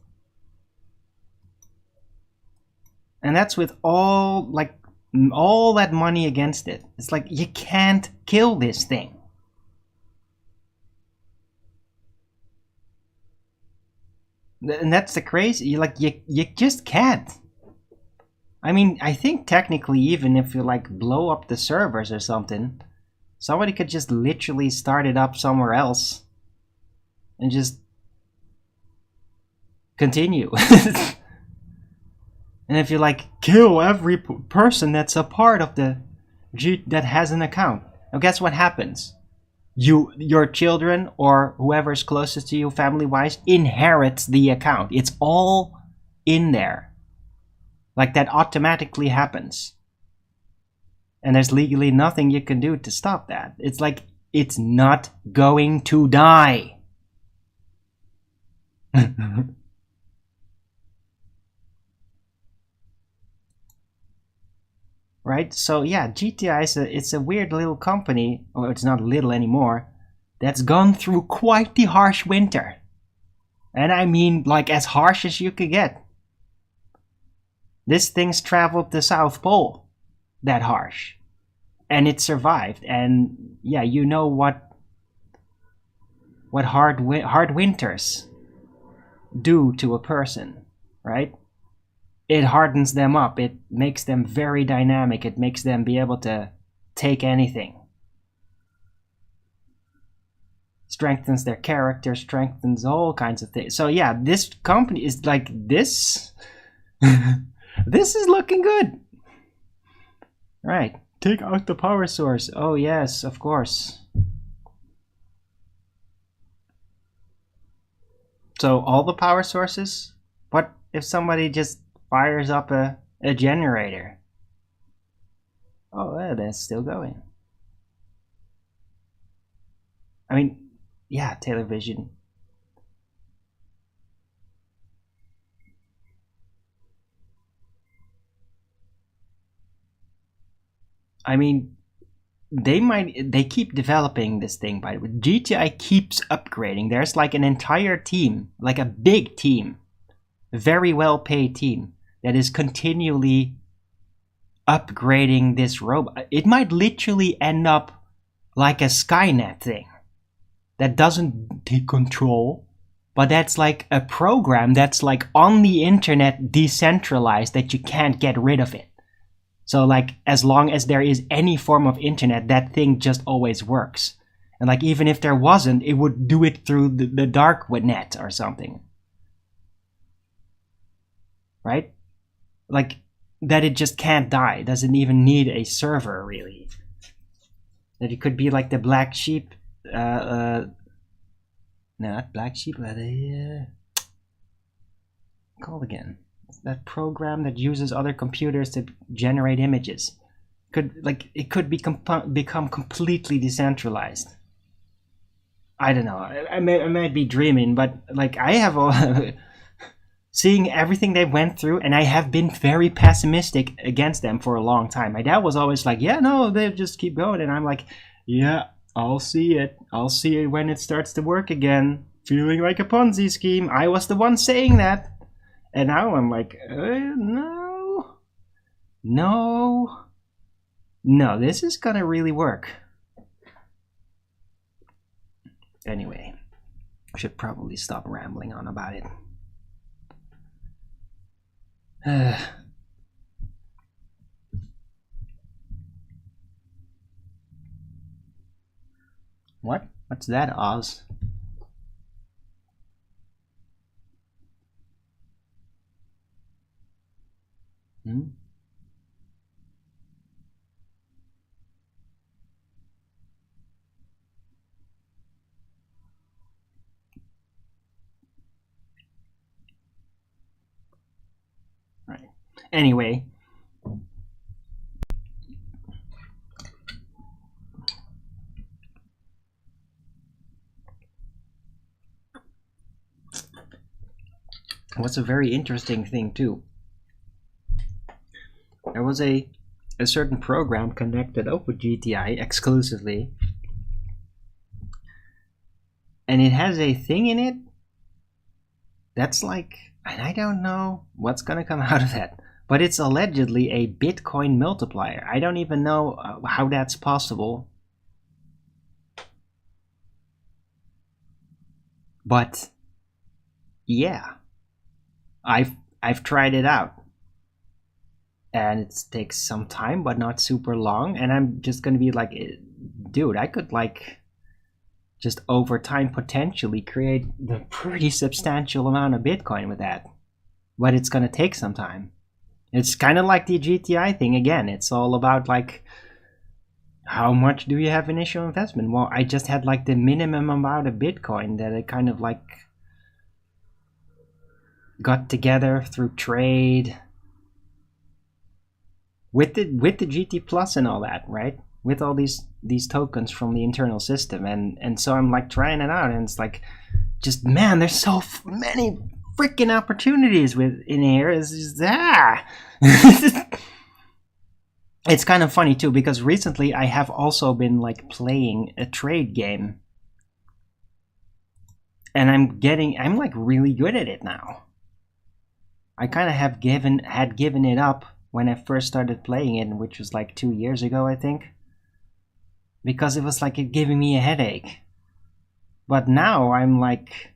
And that's with all that money against it. It's like you can't kill this thing. And that's the crazy, you just can't. I mean, I think technically even if you like blow up the servers or something, somebody could just literally start it up somewhere else and just continue. And if you like kill every person that's a part of the that has an account, now guess what happens? Your children or whoever's closest to you family-wise inherits the account. It's all in there. Like that automatically happens. And there's legally nothing you can do to stop that. It's like, it's not going to die. Right? So yeah, GTI it's a weird little company, or it's not little anymore, that's gone through quite the harsh winter. And I mean like as harsh as you could get. This thing's traveled the South Pole that harsh. And it survived. And yeah, you know what hard winters do to a person, right? It hardens them up. It makes them very dynamic. It makes them be able to take anything. Strengthens their character, strengthens all kinds of things. So yeah, this company is like this. This is looking good. Right. Take out the power source. Oh yes, of course. So all the power sources? What if somebody just fires up a generator? Oh, yeah, that's still going. I mean, yeah, television. I mean, they keep developing this thing, by the way. GTI keeps upgrading. There's like an entire team, like a big team, a very well paid team that is continually upgrading this robot. It might literally end up like a Skynet thing that doesn't take control, but that's like a program that's like on the internet, decentralized, that you can't get rid of it. So like as long as there is any form of internet, that thing just always works. And like even if there wasn't, it would do it through the dark net or something. Right? Like that it just can't die. It doesn't even need a server really. That it could be like the black sheep. No, not black sheep. Called again. That program that uses other computers to generate images. It could become completely decentralized. I don't know. I might be dreaming, but like I have seeing everything they went through, and I have been very pessimistic against them for a long time. My dad was always like, "Yeah, no, they just keep going," and I'm like, "Yeah, I'll see it. I'll see it when it starts to work again." Feeling like a Ponzi scheme. I was the one saying that. And now I'm like, no, this is gonna really work. Anyway, I should probably stop rambling on about it. What? What's that, Oz? Hmm? Right. Anyway. What's a very interesting thing too. There was a certain program connected up with GTI exclusively, and it has a thing in it that's like, and I don't know what's gonna come out of that, but it's allegedly a Bitcoin multiplier. I don't even know how that's possible, but yeah, I've tried it out. And it takes some time, but not super long. And I'm just gonna be like, dude, I could like just over time potentially create a pretty substantial amount of Bitcoin with that. But it's gonna take some time. It's kind of like the GTI thing again. It's all about like, how much do you have initial investment? Well, I just had like the minimum amount of Bitcoin that I kind of like got together through trade. With the GT Plus and all that, right? With all these tokens from the internal system, and so I'm like trying it out, and it's like, just man, there's so many freaking opportunities in here. It's just It's kind of funny too, because recently I have also been like playing a trade game, and I'm like really good at it now. I kind of had given it up when I first started playing it, which was like 2 years ago, I think, because it was like it giving me a headache. But now I'm like,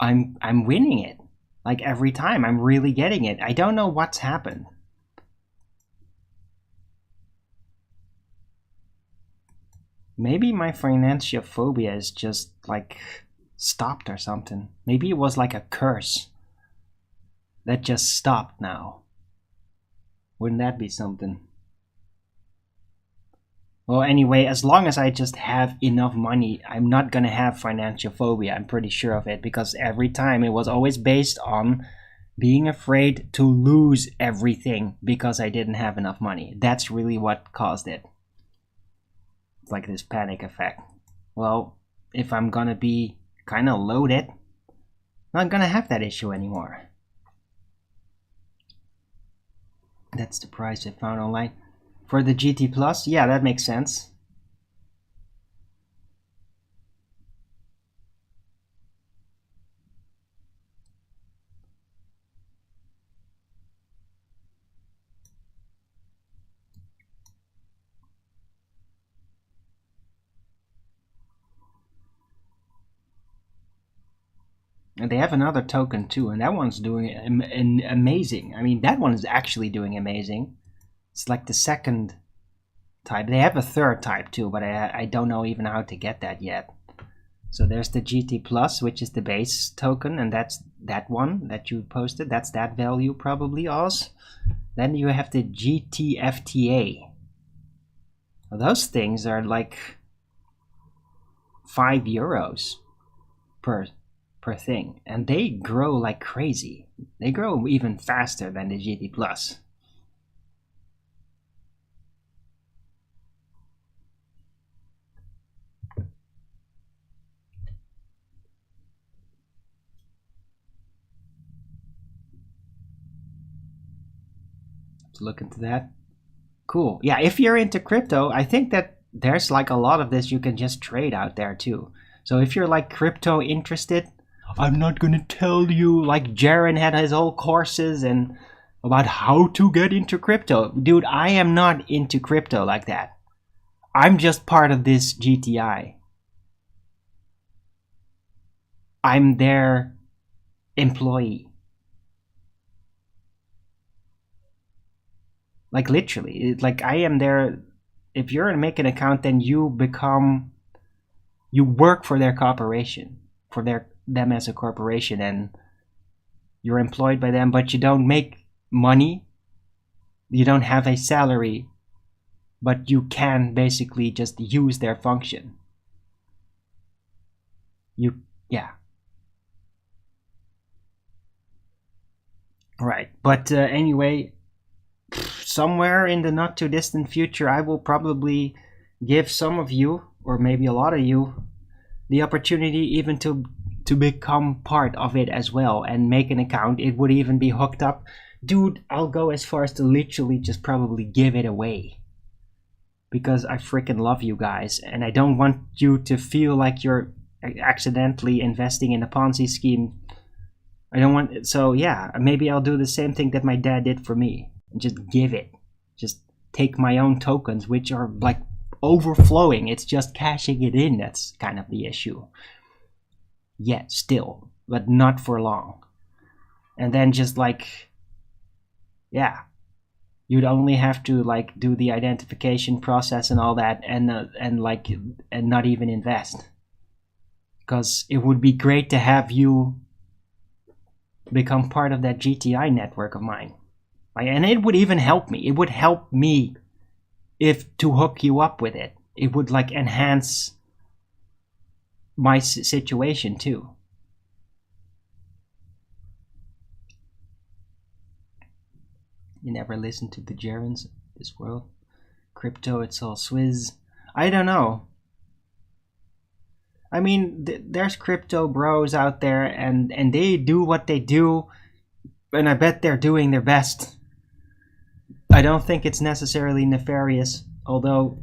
I'm winning it. Like every time, I'm really getting it. I don't know what's happened. Maybe my financial phobia is just like stopped or something. Maybe it was like a curse that just stopped now. Wouldn't that be something? Well, anyway, as long as I just have enough money, I'm not gonna have financial phobia. I'm pretty sure of it, because every time it was always based on being afraid to lose everything because I didn't have enough money. That's really what caused it. It's like this panic effect. Well, if I'm gonna be kind of loaded, I'm not gonna have that issue anymore. That's the price I found online. For the GT Plus, yeah, that makes sense. And they have another token too, and that one's doing amazing. I mean, that one is actually doing amazing. It's like the second type. They have a third type too, but I don't know even how to get that yet. So there's the GT Plus, which is the base token, and that's that one that you posted. That's that value probably, Oz. Then you have the GTFTA. Well, those things are like €5 per thing, and they grow like crazy. They grow even faster than the GT Plus. Let's look into that. Cool. Yeah, if you're into crypto, I think that there's like a lot of this you can just trade out there too. So if you're like crypto interested, I'm not gonna tell you like Jaren had his whole courses and about how to get into crypto. Dude, I am not into crypto like that. I'm just part of this GTI. I'm their employee. Like literally, like I am their. If you're a make an account, then you work for their corporation, for them as a corporation, and you're employed by them, but you don't make money. You don't have a salary, but you can basically just use their function. Yeah. Right. But anyway, somewhere in the not too distant future, I will probably give some of you, or maybe a lot of you, the opportunity even to become part of it as well and make an account. It would even be hooked up. Dude, I'll go as far as to literally just probably give it away. Because I freaking love you guys, and I don't want you to feel like you're accidentally investing in a Ponzi scheme. I don't want. So yeah, maybe I'll do the same thing that my dad did for me. Just give it. Just take my own tokens, which are like overflowing. It's just cashing it in. That's kind of the issue. Yeah, still, but not for long. And then just like, yeah, you'd only have to like do the identification process and all that, and not even invest. Because it would be great to have you become part of that GTI network of mine. And it would even help me. It would help me to hook you up with it. It would like enhance my situation too. You never listen to the Germans of this world. Crypto, it's all Swizz. I don't know. I mean, there's crypto bros out there, and they do what they do, and I bet they're doing their best. I don't think it's necessarily nefarious, although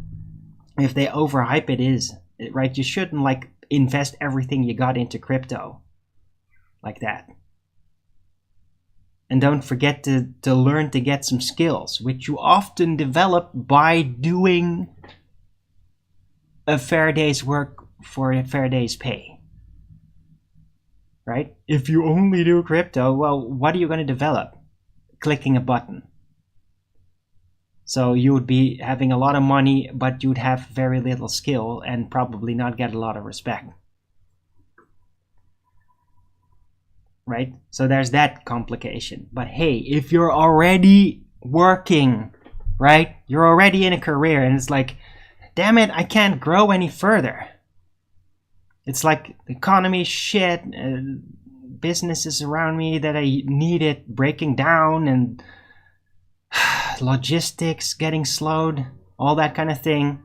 if they overhype it is, right? You shouldn't like invest everything you got into crypto like that. And don't forget to learn to get some skills, which you often develop by doing a fair day's work for a fair day's pay. Right? If you only do crypto, well, what are you going to develop? Clicking a button. So you would be having a lot of money, but you'd have very little skill and probably not get a lot of respect. Right? So there's that complication. But hey, if you're already working, right? You're already in a career, and it's like, damn it, I can't grow any further. It's like the economy shit, businesses around me that I needed breaking down, and logistics getting slowed, all that kind of thing,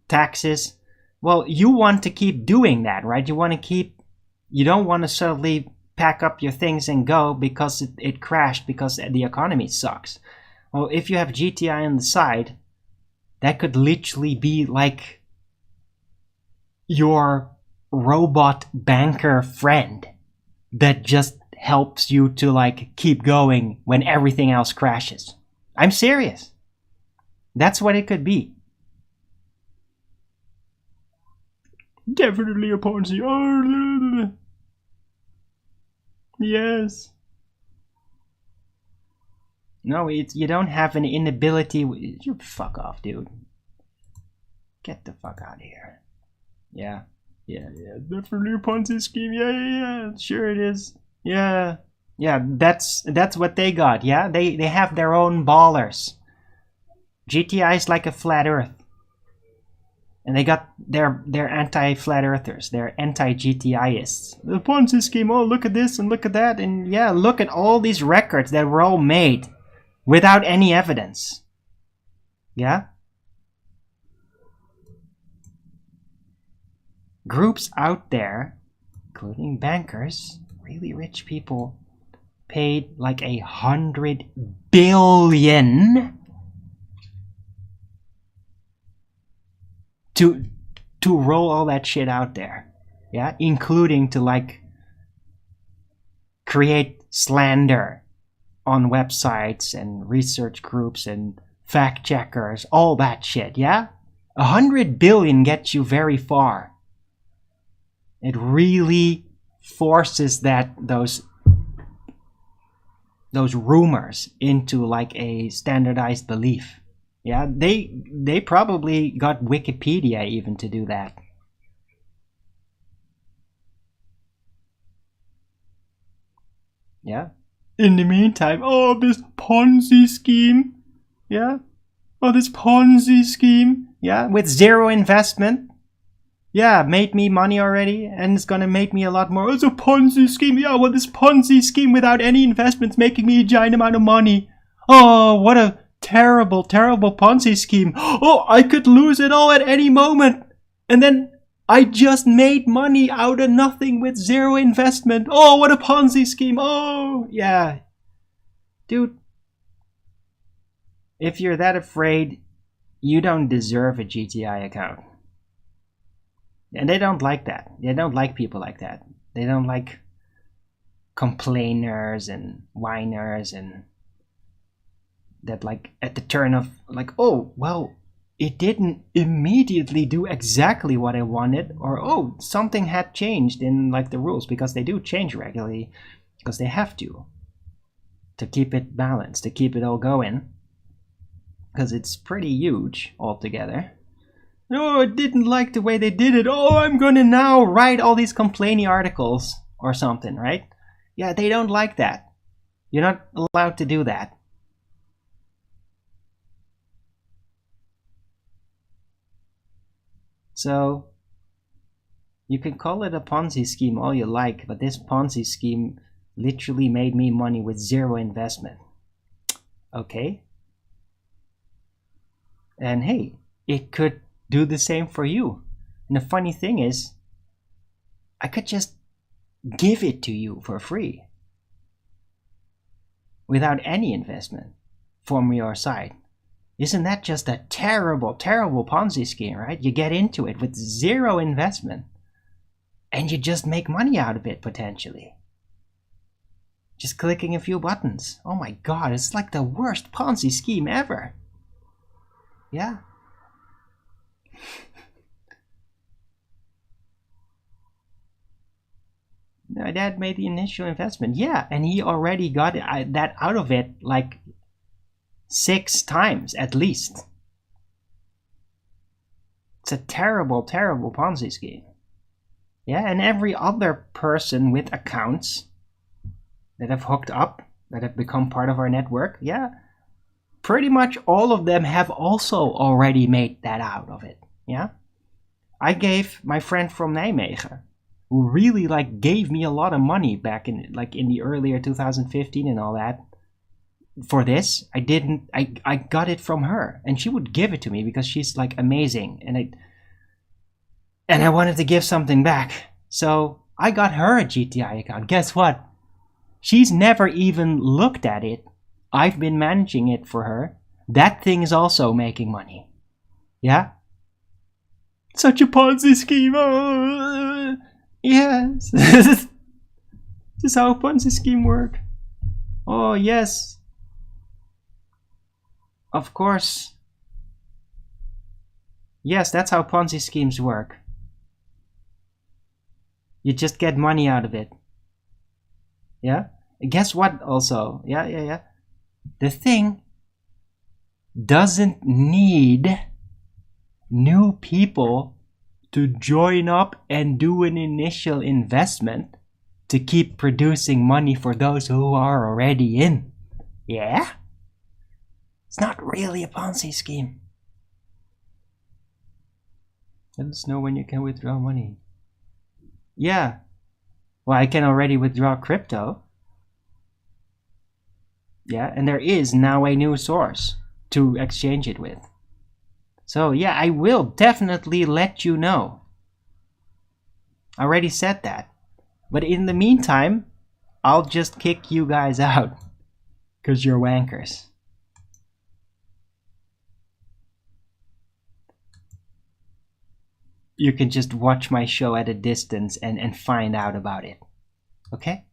taxes. Well, you want to keep doing that, right? You don't want to suddenly pack up your things and go because it crashed because the economy sucks. Well, if you have GTI on the side, that could literally be like your robot banker friend that just helps you to like keep going when everything else crashes. I'm serious. That's what it could be. Definitely a Ponzi. Oh, yes. No, you don't have an inability. You fuck off, dude. Get the fuck out of here. Yeah. Definitely a Ponzi scheme. Yeah. Sure it is. Yeah. That's what they got. Yeah, they have their own ballers. GTI is like a flat Earth, and they got their anti-flat earthers. They're anti-GTIists. The Ponzi scheme. Oh, look at this and look at that, and yeah, look at all these records that were all made without any evidence. Yeah. Groups out there, including bankers, really rich people, paid like 100 billion to roll all that shit out there. Yeah, including to like create slander on websites and research groups and fact checkers, all that shit. Yeah, 100 billion gets you very far. It really forces those rumors into like a standardized belief. Yeah, they probably got Wikipedia even to do that. Yeah. In the meantime, oh, this Ponzi scheme. Yeah. Oh, this Ponzi scheme. Yeah, with zero investment. Yeah, made me money already, and it's gonna make me a lot more. It's a Ponzi scheme. Yeah, well, this Ponzi scheme without any investments making me a giant amount of money. Oh, what a terrible, terrible Ponzi scheme. Oh, I could lose it all at any moment. And then I just made money out of nothing with zero investment. Oh, what a Ponzi scheme. Oh, yeah. Dude, if you're that afraid, you don't deserve a GTI account. And they don't like that. They don't like people like that. They don't like complainers and whiners and that like at the turn of like, oh, well, it didn't immediately do exactly what I wanted, or oh, something had changed in like the rules, because they do change regularly because they have to keep it balanced, to keep it all going, because it's pretty huge altogether. Oh, I didn't like the way they did it. Oh, I'm gonna now write all these complaining articles or something, right? Yeah, they don't like that. You're not allowed to do that. So, you can call it a Ponzi scheme all you like, but this Ponzi scheme literally made me money with zero investment. Okay? And hey, it could do the same for you. And the funny thing is, I could just give it to you for free without any investment from your side. Isn't that just a terrible, terrible Ponzi scheme, right? You get into it with zero investment and you just make money out of it potentially. Just clicking a few buttons. Oh my god, it's like the worst Ponzi scheme ever. Yeah. My dad made the initial investment. Yeah, and he already got that out of it like 6 times at least. It's a terrible, terrible Ponzi scheme. Yeah, and every other person with accounts that have hooked up, that have become part of our network, yeah, pretty much all of them have also already made that out of it. Yeah, I gave my friend from Nijmegen, who really like gave me a lot of money back in like in the earlier 2015 and all that. For this, I got it from her, and she would give it to me because she's like amazing, and I wanted to give something back. So I got her a GTI account. Guess what? She's never even looked at it. I've been managing it for her. That thing is also making money. Yeah? Such a Ponzi scheme. Oh, yes. This is how a Ponzi scheme works. Oh, yes. Of course. Yes, that's how Ponzi schemes work. You just get money out of it. Yeah? And guess what also? Yeah. The thing doesn't need new people to join up and do an initial investment to keep producing money for those who are already in. Yeah? It's not really a Ponzi scheme. Let us know when you can withdraw money. Yeah. Well, I can already withdraw crypto. Yeah, and there is now a new source to exchange it with. So yeah, I will definitely let you know. I already said that. But in the meantime, I'll just kick you guys out. Because you're wankers. You can just watch my show at a distance and find out about it. Okay?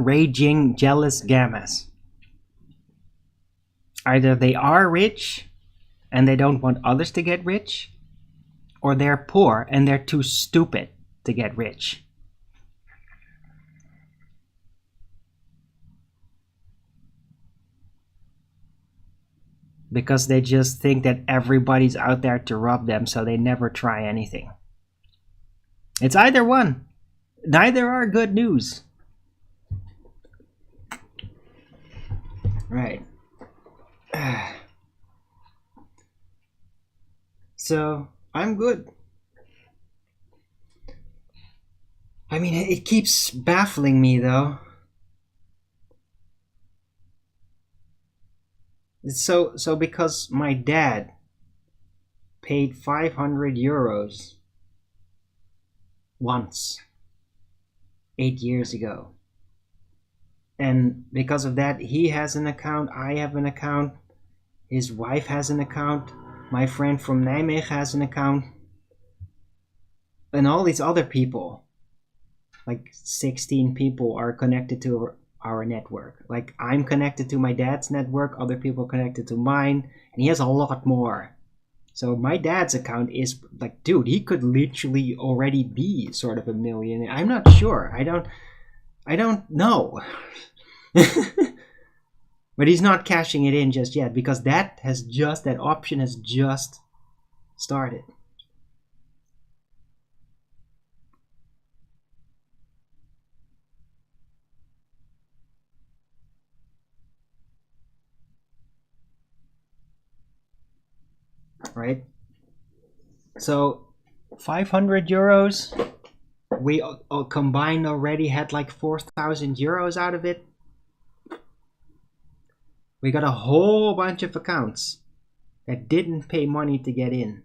raging, jealous gammas. Either they are rich and they don't want others to get rich, or they're poor and they're too stupid to get rich. Because they just think that everybody's out there to rob them, so they never try anything. It's either one. Neither are good news. Right. So, I'm good. I mean, it keeps baffling me though. So because my dad paid 500 euros once 8 years ago, and because of that he has an account, I have an account, his wife has an account, my friend from Nijmegen has an account, and all these other people, like 16 people, are connected to our network. Like, I'm connected to my dad's network, other people connected to mine, and he has a lot more. So my dad's account is like, dude, he could literally already be sort of a millionaire. I'm not sure. I don't know. But he's not cashing it in just yet, because that option has just started. Right? So 500 euros, we all combined already had like 4,000 euros out of it. We got a whole bunch of accounts that didn't pay money to get in.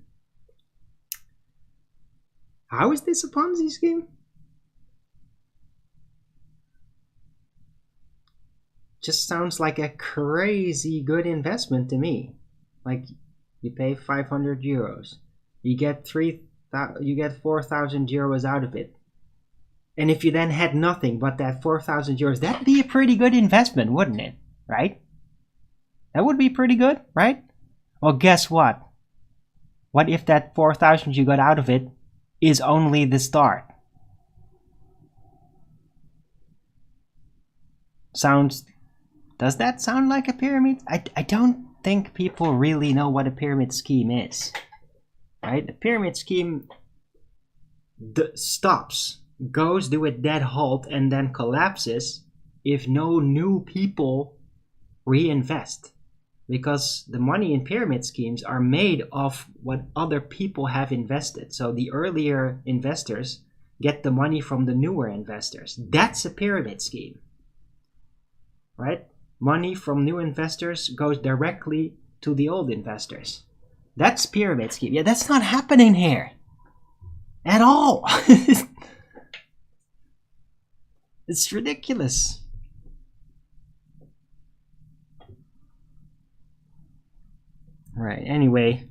How is this a Ponzi scheme? Just sounds like a crazy good investment to me. Like, you pay 500 euros, you get 4,000 euros out of it, and if you then had nothing but that 4,000 euros, that'd be a pretty good investment, wouldn't it? Right? That would be pretty good, right? Well, guess what? What if that 4,000 you got out of it is only the start? Does that sound like a pyramid? I don't think people really know what a pyramid scheme is, right? The pyramid scheme stops, goes to a dead halt, and then collapses if no new people reinvest, because the money in pyramid schemes are made of what other people have invested. So the earlier investors get the money from the newer investors. That's a pyramid scheme, right? Money from new investors goes directly to the old investors. That's pyramid scheme. Yeah, that's not happening here at all. It's ridiculous. Right, anyway.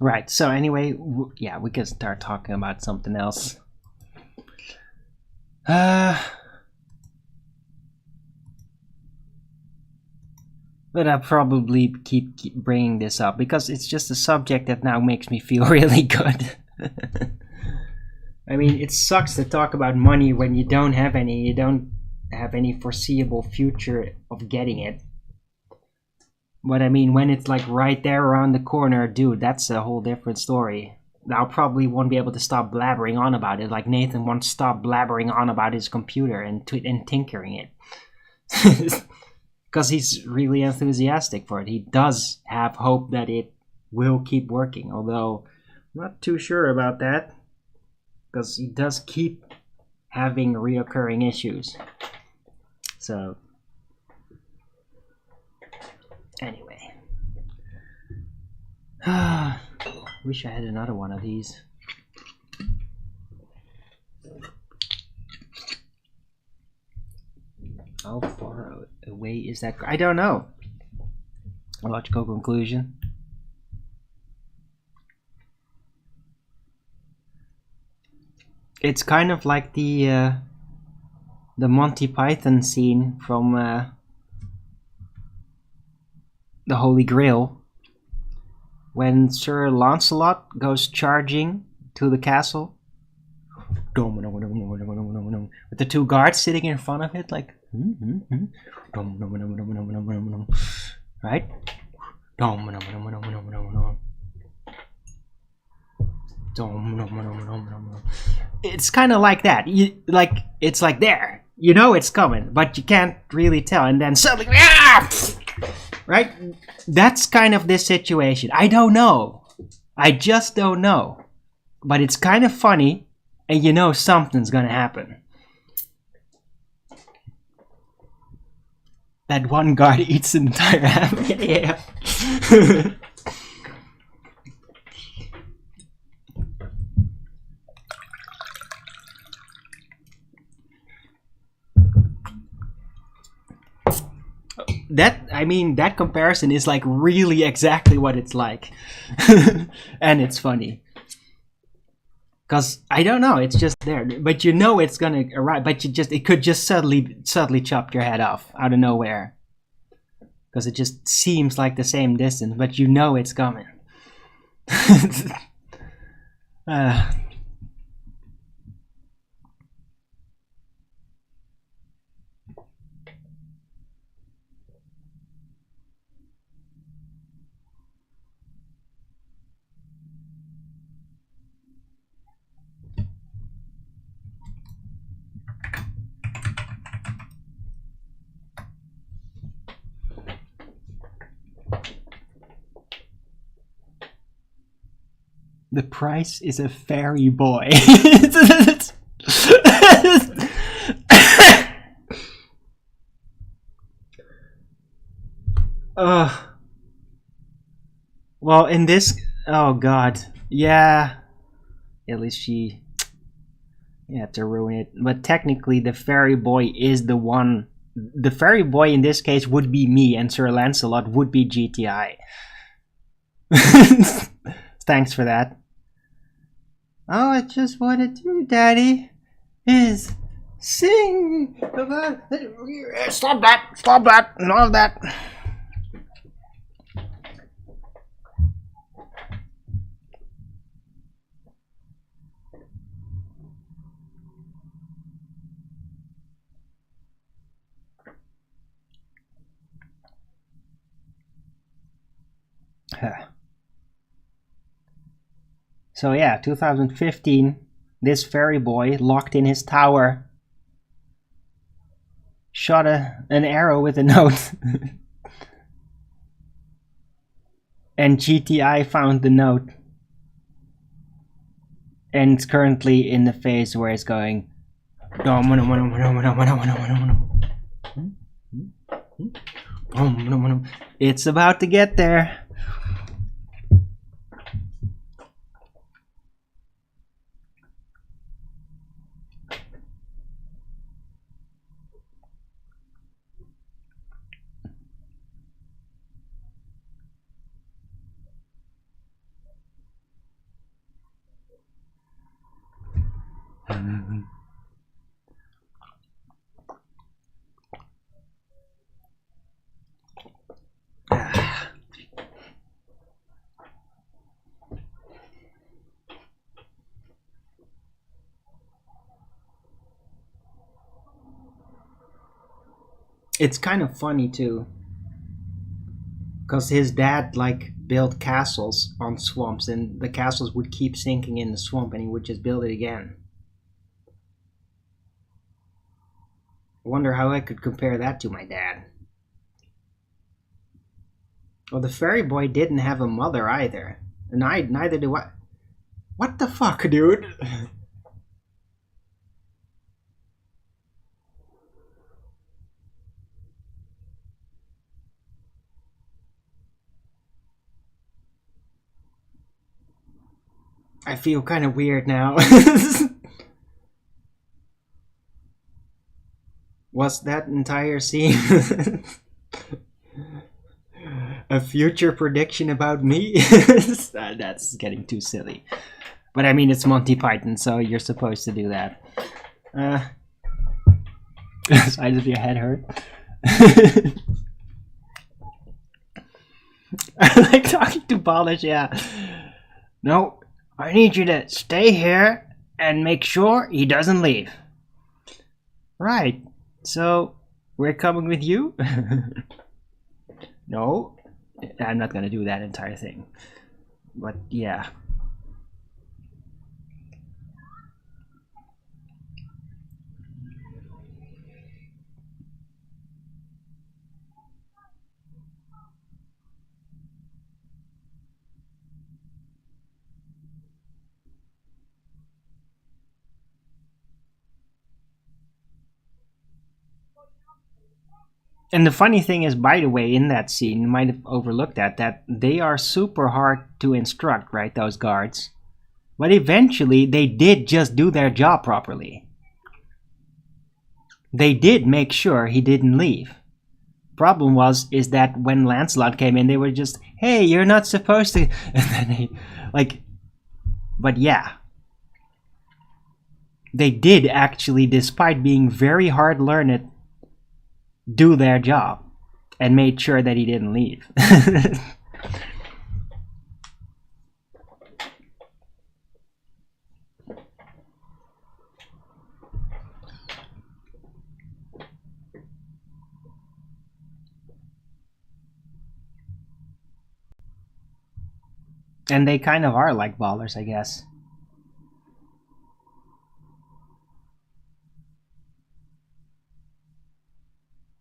Right, so anyway, yeah, we can start talking about something else. But I'll probably keep bringing this up because it's just a subject that now makes me feel really good. I mean, it sucks to talk about money when you don't have any foreseeable future of getting it. But I mean, when it's like right there around the corner, dude, that's a whole different story. I probably won't be able to stop blabbering on about it, like Nathan won't stop blabbering on about his computer and tinkering it. because he's really enthusiastic for it. He does have hope that it will keep working, although I'm not too sure about that, because he does keep having reoccurring issues. So anyway, wish I had another one of these. How far away is that? I don't know. A logical conclusion. It's kind of like the Monty Python scene from the Holy Grail, when Sir Lancelot goes charging to the castle with the two guards sitting in front of it, like right? It's kind of like that. It's like there. You know it's coming, but you can't really tell, and then suddenly, right? That's kind of this situation. I don't know. I just don't know. But it's kind of funny, and you know something's gonna happen. That one guard eats an entire ham. Yeah. That comparison is like really exactly what it's like. And it's funny. Because I don't know, it's just there. But you know it's gonna arrive, but it could just suddenly chop your head off out of nowhere. Because it just seems like the same distance, but you know it's coming. The price is a fairy boy. Well, in this, oh god, yeah. At least she had to ruin it. But technically, the fairy boy is the one. The fairy boy in this case would be me, and Sir Lancelot would be GTI. Thanks for that. All I just want to do, Daddy, is sing about... Stop that, and all of that. So yeah, 2015, this fairy boy locked in his tower shot an arrow with a note. And GTI found the note. And it's currently in the phase where it's going. It's about to get there. It's kind of funny too, because his dad like built castles on swamps, and the castles would keep sinking in the swamp, and he would just build it again. I wonder how I could compare that to my dad. Well, the fairy boy didn't have a mother either. And neither do I. What the fuck, dude? I feel kind of weird now. Was that entire scene a future prediction about me? That's getting too silly. But I mean, it's Monty Python, so you're supposed to do that. Side of your head hurt. I like talking to Polish, yeah. No, I need you to stay here and make sure he doesn't leave. Right. So, we're coming with you? No, I'm not gonna do that entire thing. But yeah. And the funny thing is, by the way, in that scene, you might have overlooked that they are super hard to instruct, right, those guards. But eventually, they did just do their job properly. They did make sure he didn't leave. Problem is that when Lancelot came in, they were just, hey, you're not supposed to... And then they, like... But yeah. They did actually, despite being very hard-learned, do their job and made sure that he didn't leave. And they kind of are like ballers, I guess.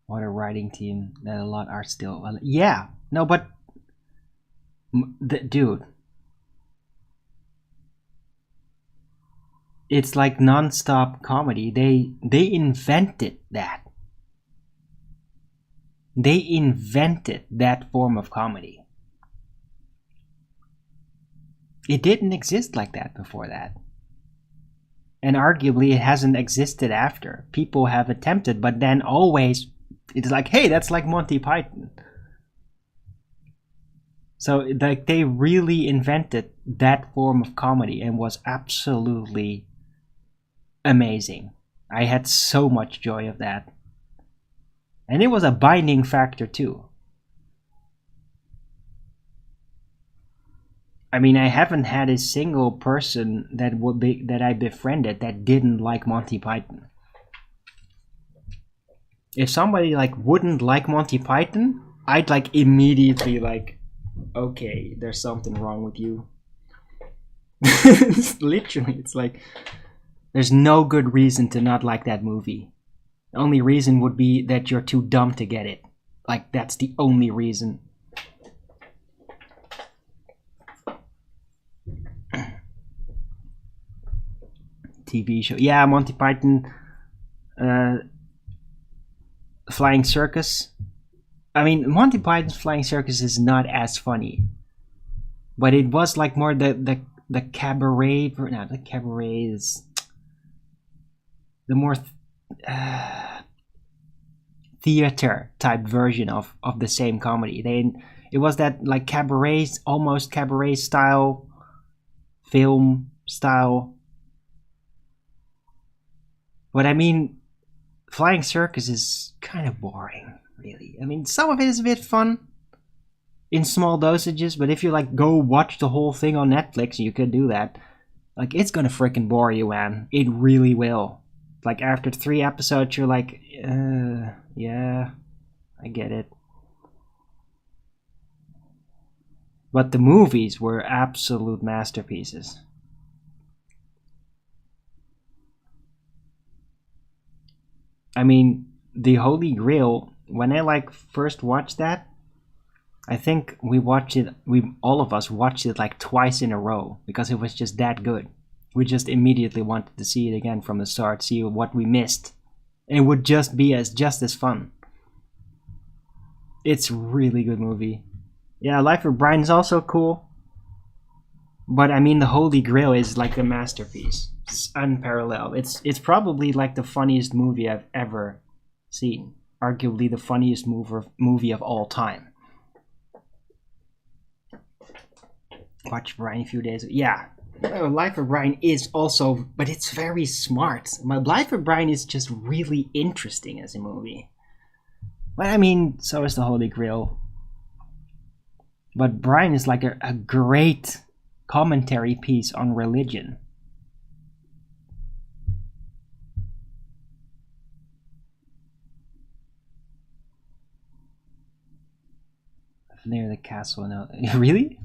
What a writing team that a lot are still... Yeah, no, but... Dude. It's like non-stop comedy. They invented that. They invented that form of comedy. It didn't exist like that before that. And arguably it hasn't existed after. People have attempted, but then always... It's like, hey, that's like Monty Python. So, like, they really invented that form of comedy and was absolutely amazing. I had so much joy of that. And it was a binding factor too. I mean, I haven't had a single person that I befriended that didn't like Monty Python. If somebody like wouldn't like Monty Python, I'd like immediately like, okay, there's something wrong with you. Literally, it's like there's no good reason to not like that movie. The only reason would be that you're too dumb to get it. Like, that's the only reason. TV show. Yeah, Monty Python. Flying Circus. I mean, Monty Python's Flying Circus is not as funny, but it was like more the cabaret. No, the cabaret is the more theater type version of the same comedy. It was that like cabaret, almost cabaret style, film style. But I mean, Flying Circus is kind of boring, really. I mean, some of it is a bit fun in small dosages, but if you like go watch the whole thing on Netflix, you could do that. Like, it's gonna freaking bore you, man. It really will. Like, after 3 episodes, you're like, yeah, I get it. But the movies were absolute masterpieces. I mean, the Holy Grail, when I like first watched that, I think we watched it, we all of us watched it like twice in a row because it was just that good. We just immediately wanted to see it again from the start, see what we missed. It would just be just as fun. It's a really good movie. Yeah, Life of Brian is also cool. But I mean, The Holy Grail is like a masterpiece. It's unparalleled. It's probably like the funniest movie I've ever seen. Arguably the funniest movie of all time. Watch Brian a few days. Yeah, Life of Brian is also, but it's very smart. My Life of Brian is just really interesting as a movie. But I mean, so is The Holy Grail. But Brian is like a great commentary piece on religion. Near the castle now. Really?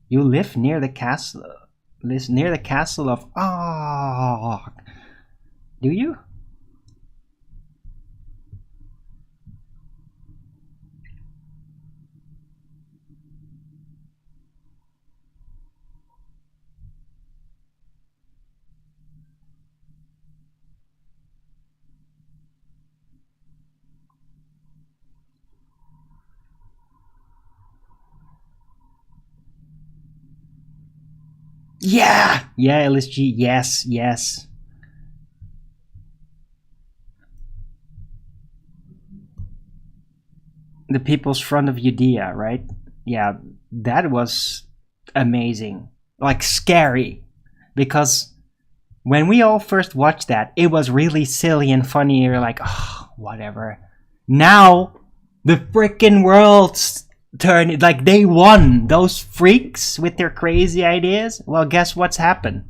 You live near the castle? Live near the castle of... Oh, do you? Yeah! Yeah, LSG, yes, yes. The People's Front of Judea, right? Yeah, that was amazing. Like, scary. Because when we all first watched that, it was really silly and funny. You're like, oh, whatever. Now, the freaking world's turned, like, they won. Those freaks with their crazy ideas. Well, guess what's happened?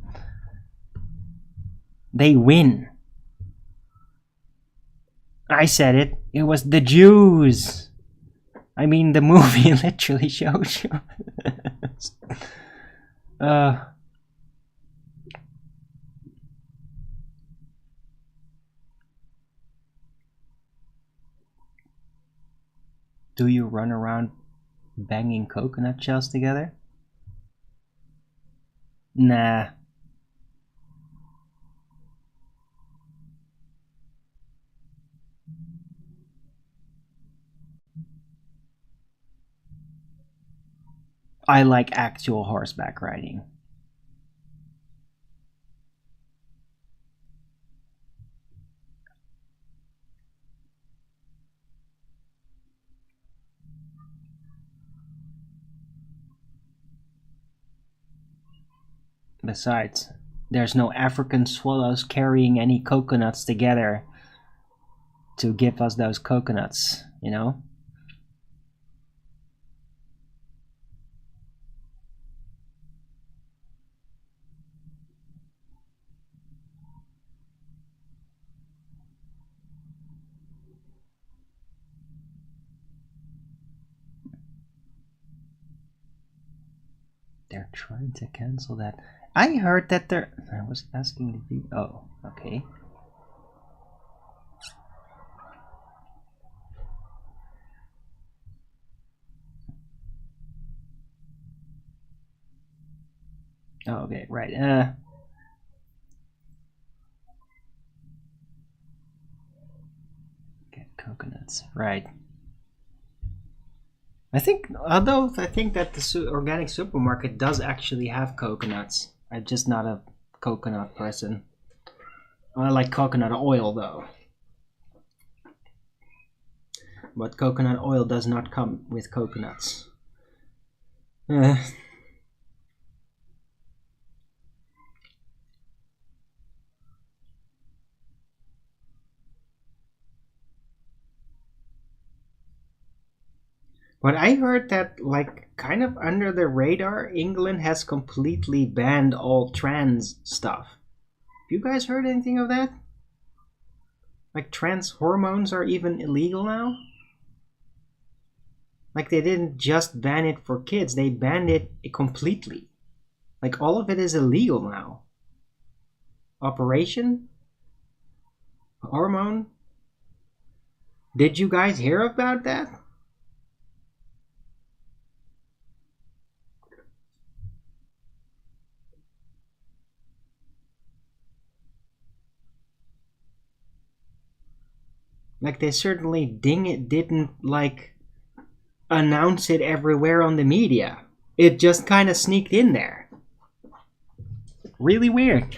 They win. I said it. It was the Jews. I mean, the movie literally shows you. Do you run around banging coconut shells together? Nah. I like actual horseback riding. Besides, there's no African swallows carrying any coconuts together to give us those coconuts, you know? They're trying to cancel that. I heard that they're... I was asking the... Oh, okay. Oh, okay, right. Get coconuts, right. I think, although I think that the organic supermarket does actually have coconuts. I'm just not a coconut person. I like coconut oil though. But coconut oil does not come with coconuts. But I heard that, like, kind of under the radar, England has completely banned all trans stuff. Have you guys heard anything of that? Like, trans hormones are even illegal now? Like, they didn't just ban it for kids, they banned it completely. Like, all of it is illegal now. Operation? Hormone? Did you guys hear about that? Like, they certainly didn't, like, announce it everywhere on the media. It just kind of sneaked in there. Really weird.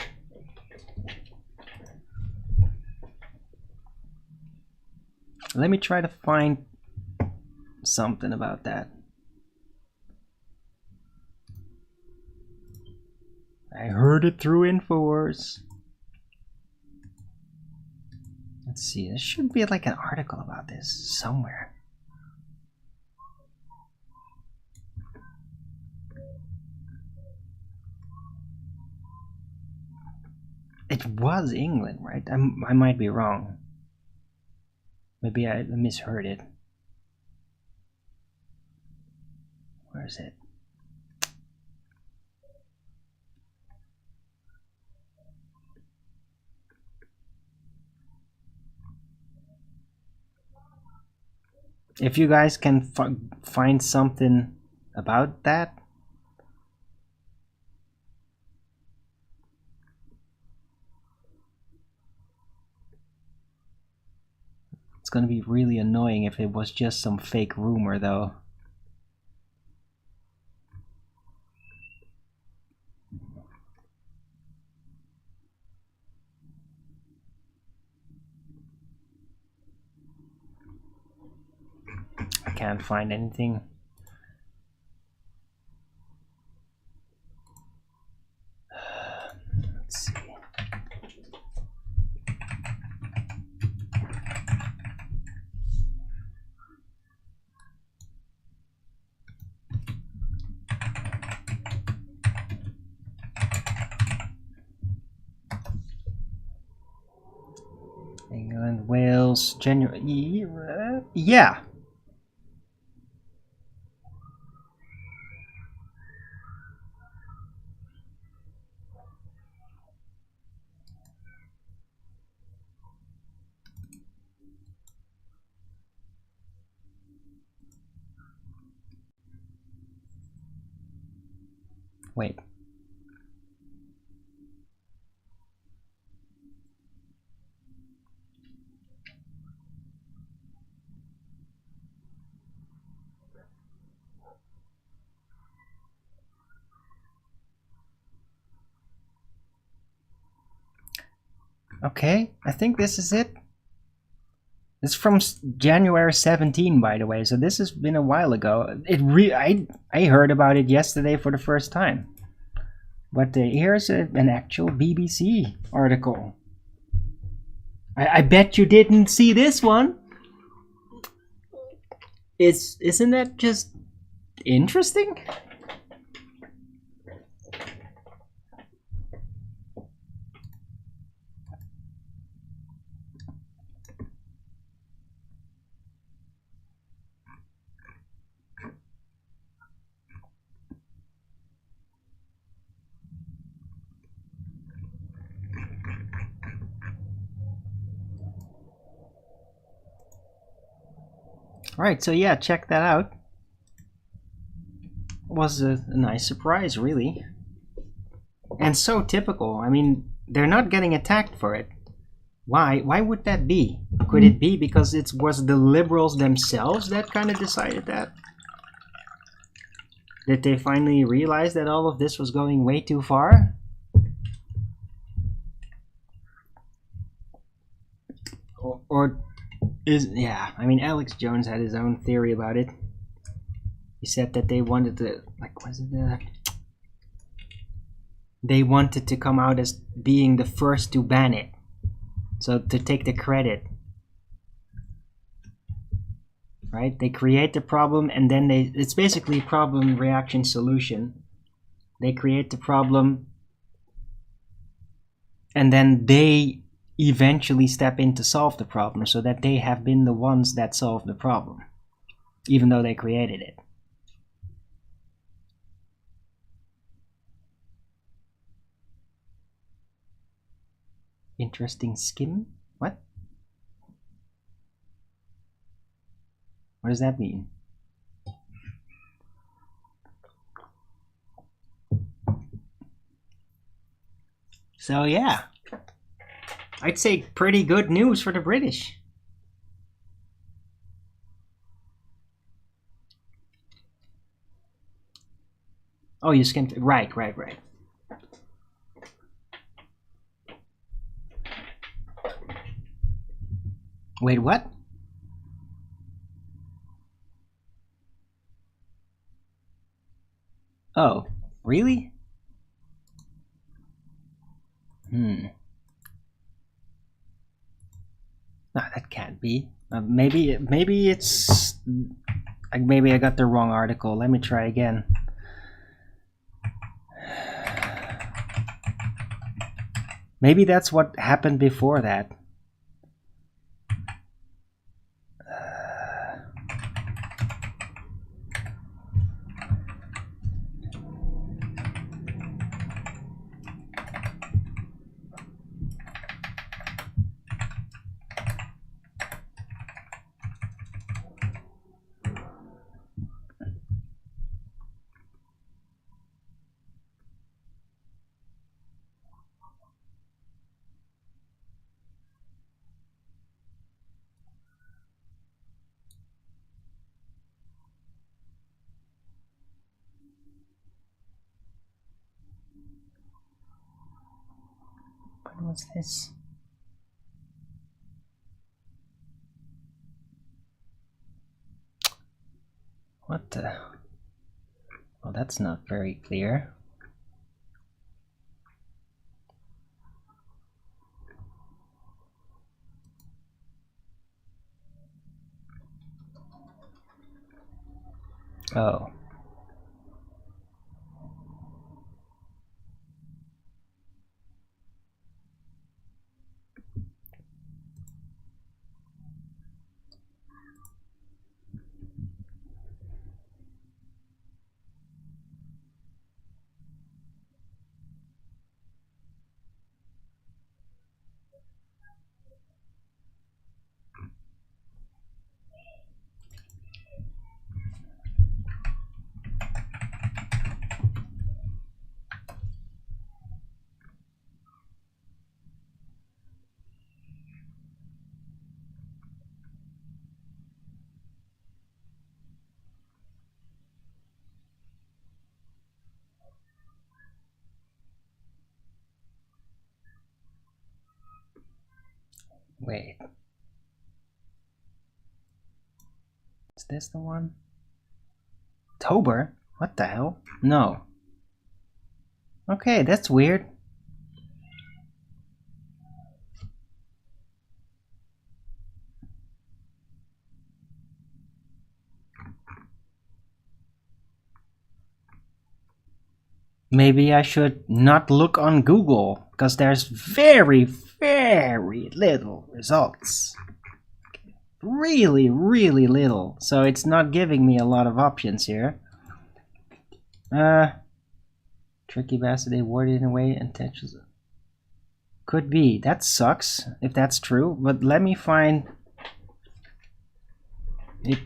Let me try to find something about that. I heard it through Infowars. Let's see, there should be like an article about this somewhere. It was England, right? I might be wrong. Maybe I misheard it. Where is it? If you guys can find something about that, it's gonna be really annoying if it was just some fake rumor, though. I can't find anything. Let's see. England, Wales, January. Yeah. Wait. Okay, I think this is it. It's from January 17, by the way, so this has been a while ago. I heard about it yesterday for the first time. But here's an actual BBC article. I bet you didn't see this one. Isn't that just interesting? Alright, so yeah, check that out. It was a nice surprise, really. And so typical. I mean, they're not getting attacked for it. Why? Why would that be? Could it be because it was the liberals themselves that kind of decided that? Did they finally realize that all of this was going way too far? Or yeah, I mean, Alex Jones had his own theory about it. He said that they wanted to, like, was it they wanted to come out as being the first to ban it, so to take the credit, right? They create the problem and then it's basically problem reaction solution. They create the problem and then they eventually step in to solve the problem, so that they have been the ones that solved the problem, even though they created it. Interesting skim? What? What does that mean? So yeah, I'd say pretty good news for the British. Oh, you skimmed. Right. Wait, what? Oh, really? No, that can't be. Maybe it's maybe I got the wrong article. Let me try again. Maybe that's what happened before that. What was this? What the? Well, that's not very clear. Oh. Wait. Is this the one? October? What the hell? No. Okay, that's weird. Maybe I should not look on Google, because there's very little results. Really little. So it's not giving me a lot of options here. Tricky bastard, they worded in a way intentions. Could be. That sucks if that's true, but let me find it.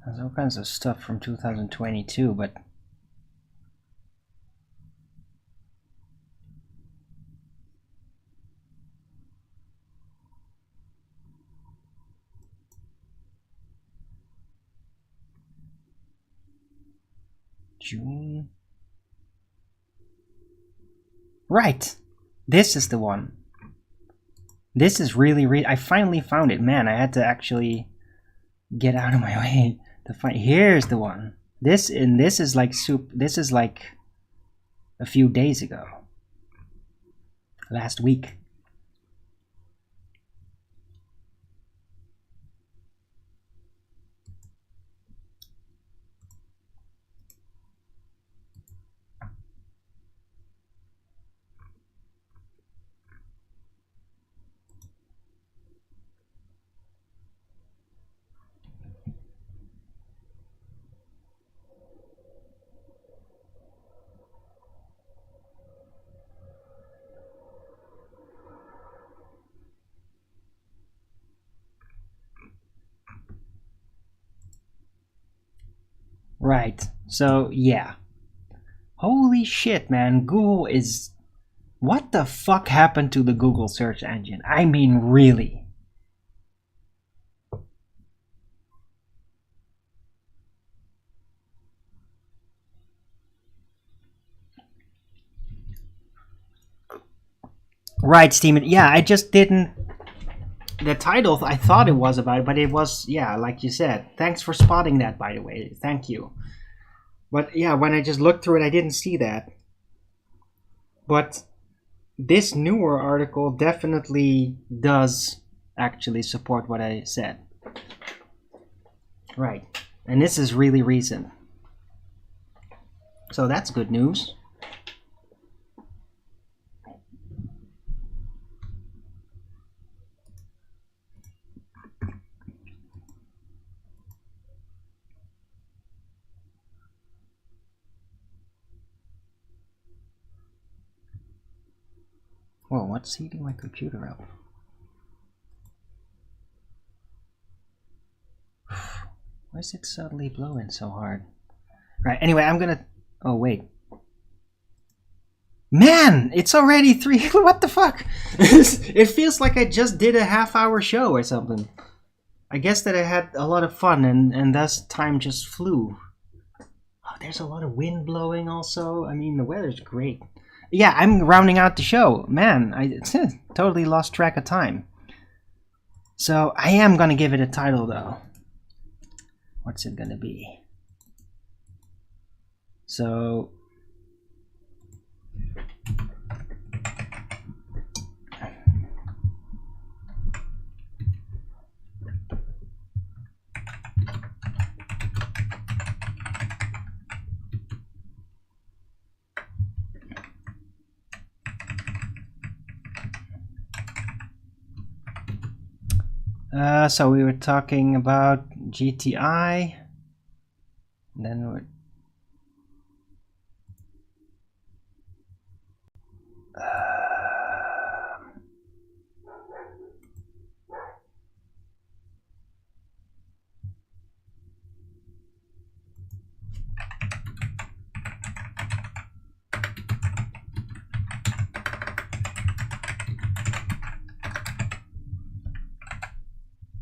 There's all kinds of stuff from 2022, but June. Right! This is the one. This is really I finally found it. Man, I had to actually get out of my way to find. Here's the one. This is like this is like a few days ago. Last week. Right. So, yeah. Holy shit, man. Google is... What the fuck happened to the Google search engine? I mean, really. Right, Steven. Yeah, I just didn't... The title, I thought it was about it, but it was, yeah, like you said. Thanks for spotting that, by the way. Thank you. But yeah, when I just looked through it, I didn't see that. But this newer article definitely does actually support what I said. Right. And this is really recent. So that's good news. Whoa, what's heating my computer up? Why is it suddenly blowing so hard? Right, anyway, I'm gonna... Oh, wait. Man, it's already 3... What the fuck? It feels like I just did a half-hour show or something. I guess that I had a lot of fun and thus time just flew. Oh, there's a lot of wind blowing also. I mean, the weather's great. Yeah, I'm rounding out the show. Man, I totally lost track of time. So, I am gonna give it a title, though. What's it gonna be? So... So we were talking about GTI, then we're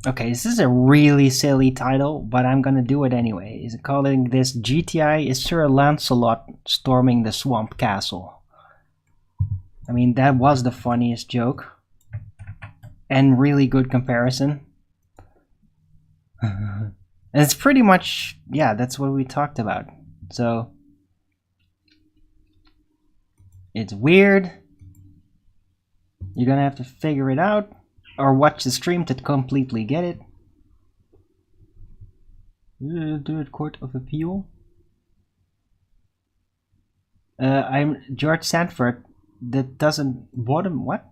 okay, this is a really silly title, but I'm gonna do it anyway. Is calling this GTI is Sir Lancelot storming the swamp castle. I mean, that was the funniest joke. And really good comparison. And it's pretty much, yeah, that's what we talked about. So, it's weird. You're gonna have to figure it out. Or watch the stream to completely get it. Do it Court of Appeal. I'm George Sanford. That doesn't... What?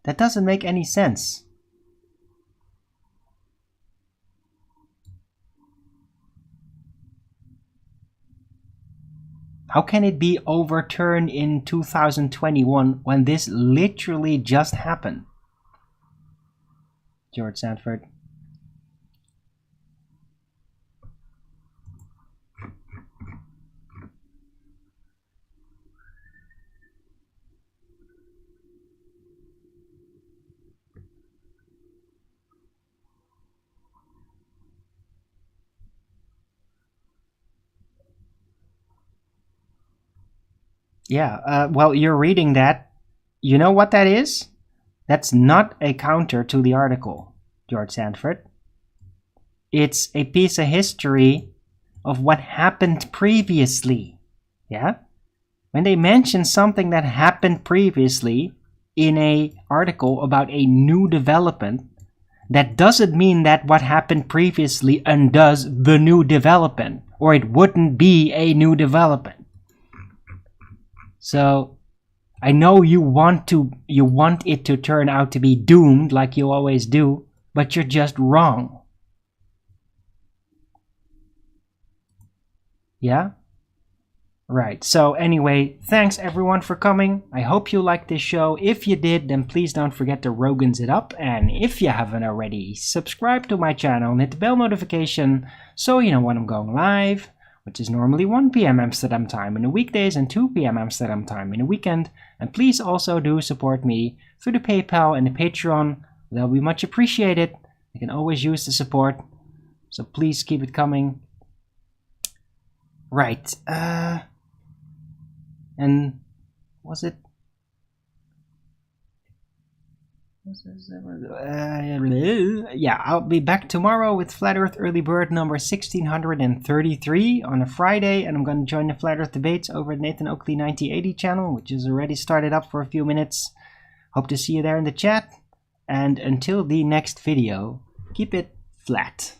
That doesn't make any sense. How can it be overturned in 2021 when this literally just happened? George Sanford. Yeah, well, you're reading that. You know what that is? That's not a counter to the article, George Sanford. It's a piece of history of what happened previously. Yeah? When they mention something that happened previously in an article about a new development, that doesn't mean that what happened previously undoes the new development, or it wouldn't be a new development. So... I know you want it to turn out to be doomed like you always do, but you're just wrong. Yeah? Right. So anyway, thanks everyone for coming. I hope you liked this show. If you did, then please don't forget to Rogans it up. And if you haven't already, subscribe to my channel and hit the bell notification so you know when I'm going live. which is normally 1 p.m. Amsterdam time in the weekdays and 2 p.m. Amsterdam time in the weekend. And please also do support me through the PayPal and the Patreon. That'll be much appreciated. You can always use the support, so please keep it coming. Right, and was it? Yeah, I'll be back tomorrow with Flat Earth Early Bird number 1633 on a Friday, and I'm going to join the Flat Earth debates over at Nathan Oakley 9080 channel, which is already started up for a few minutes. Hope to see you there in the chat, and until the next video, keep it flat.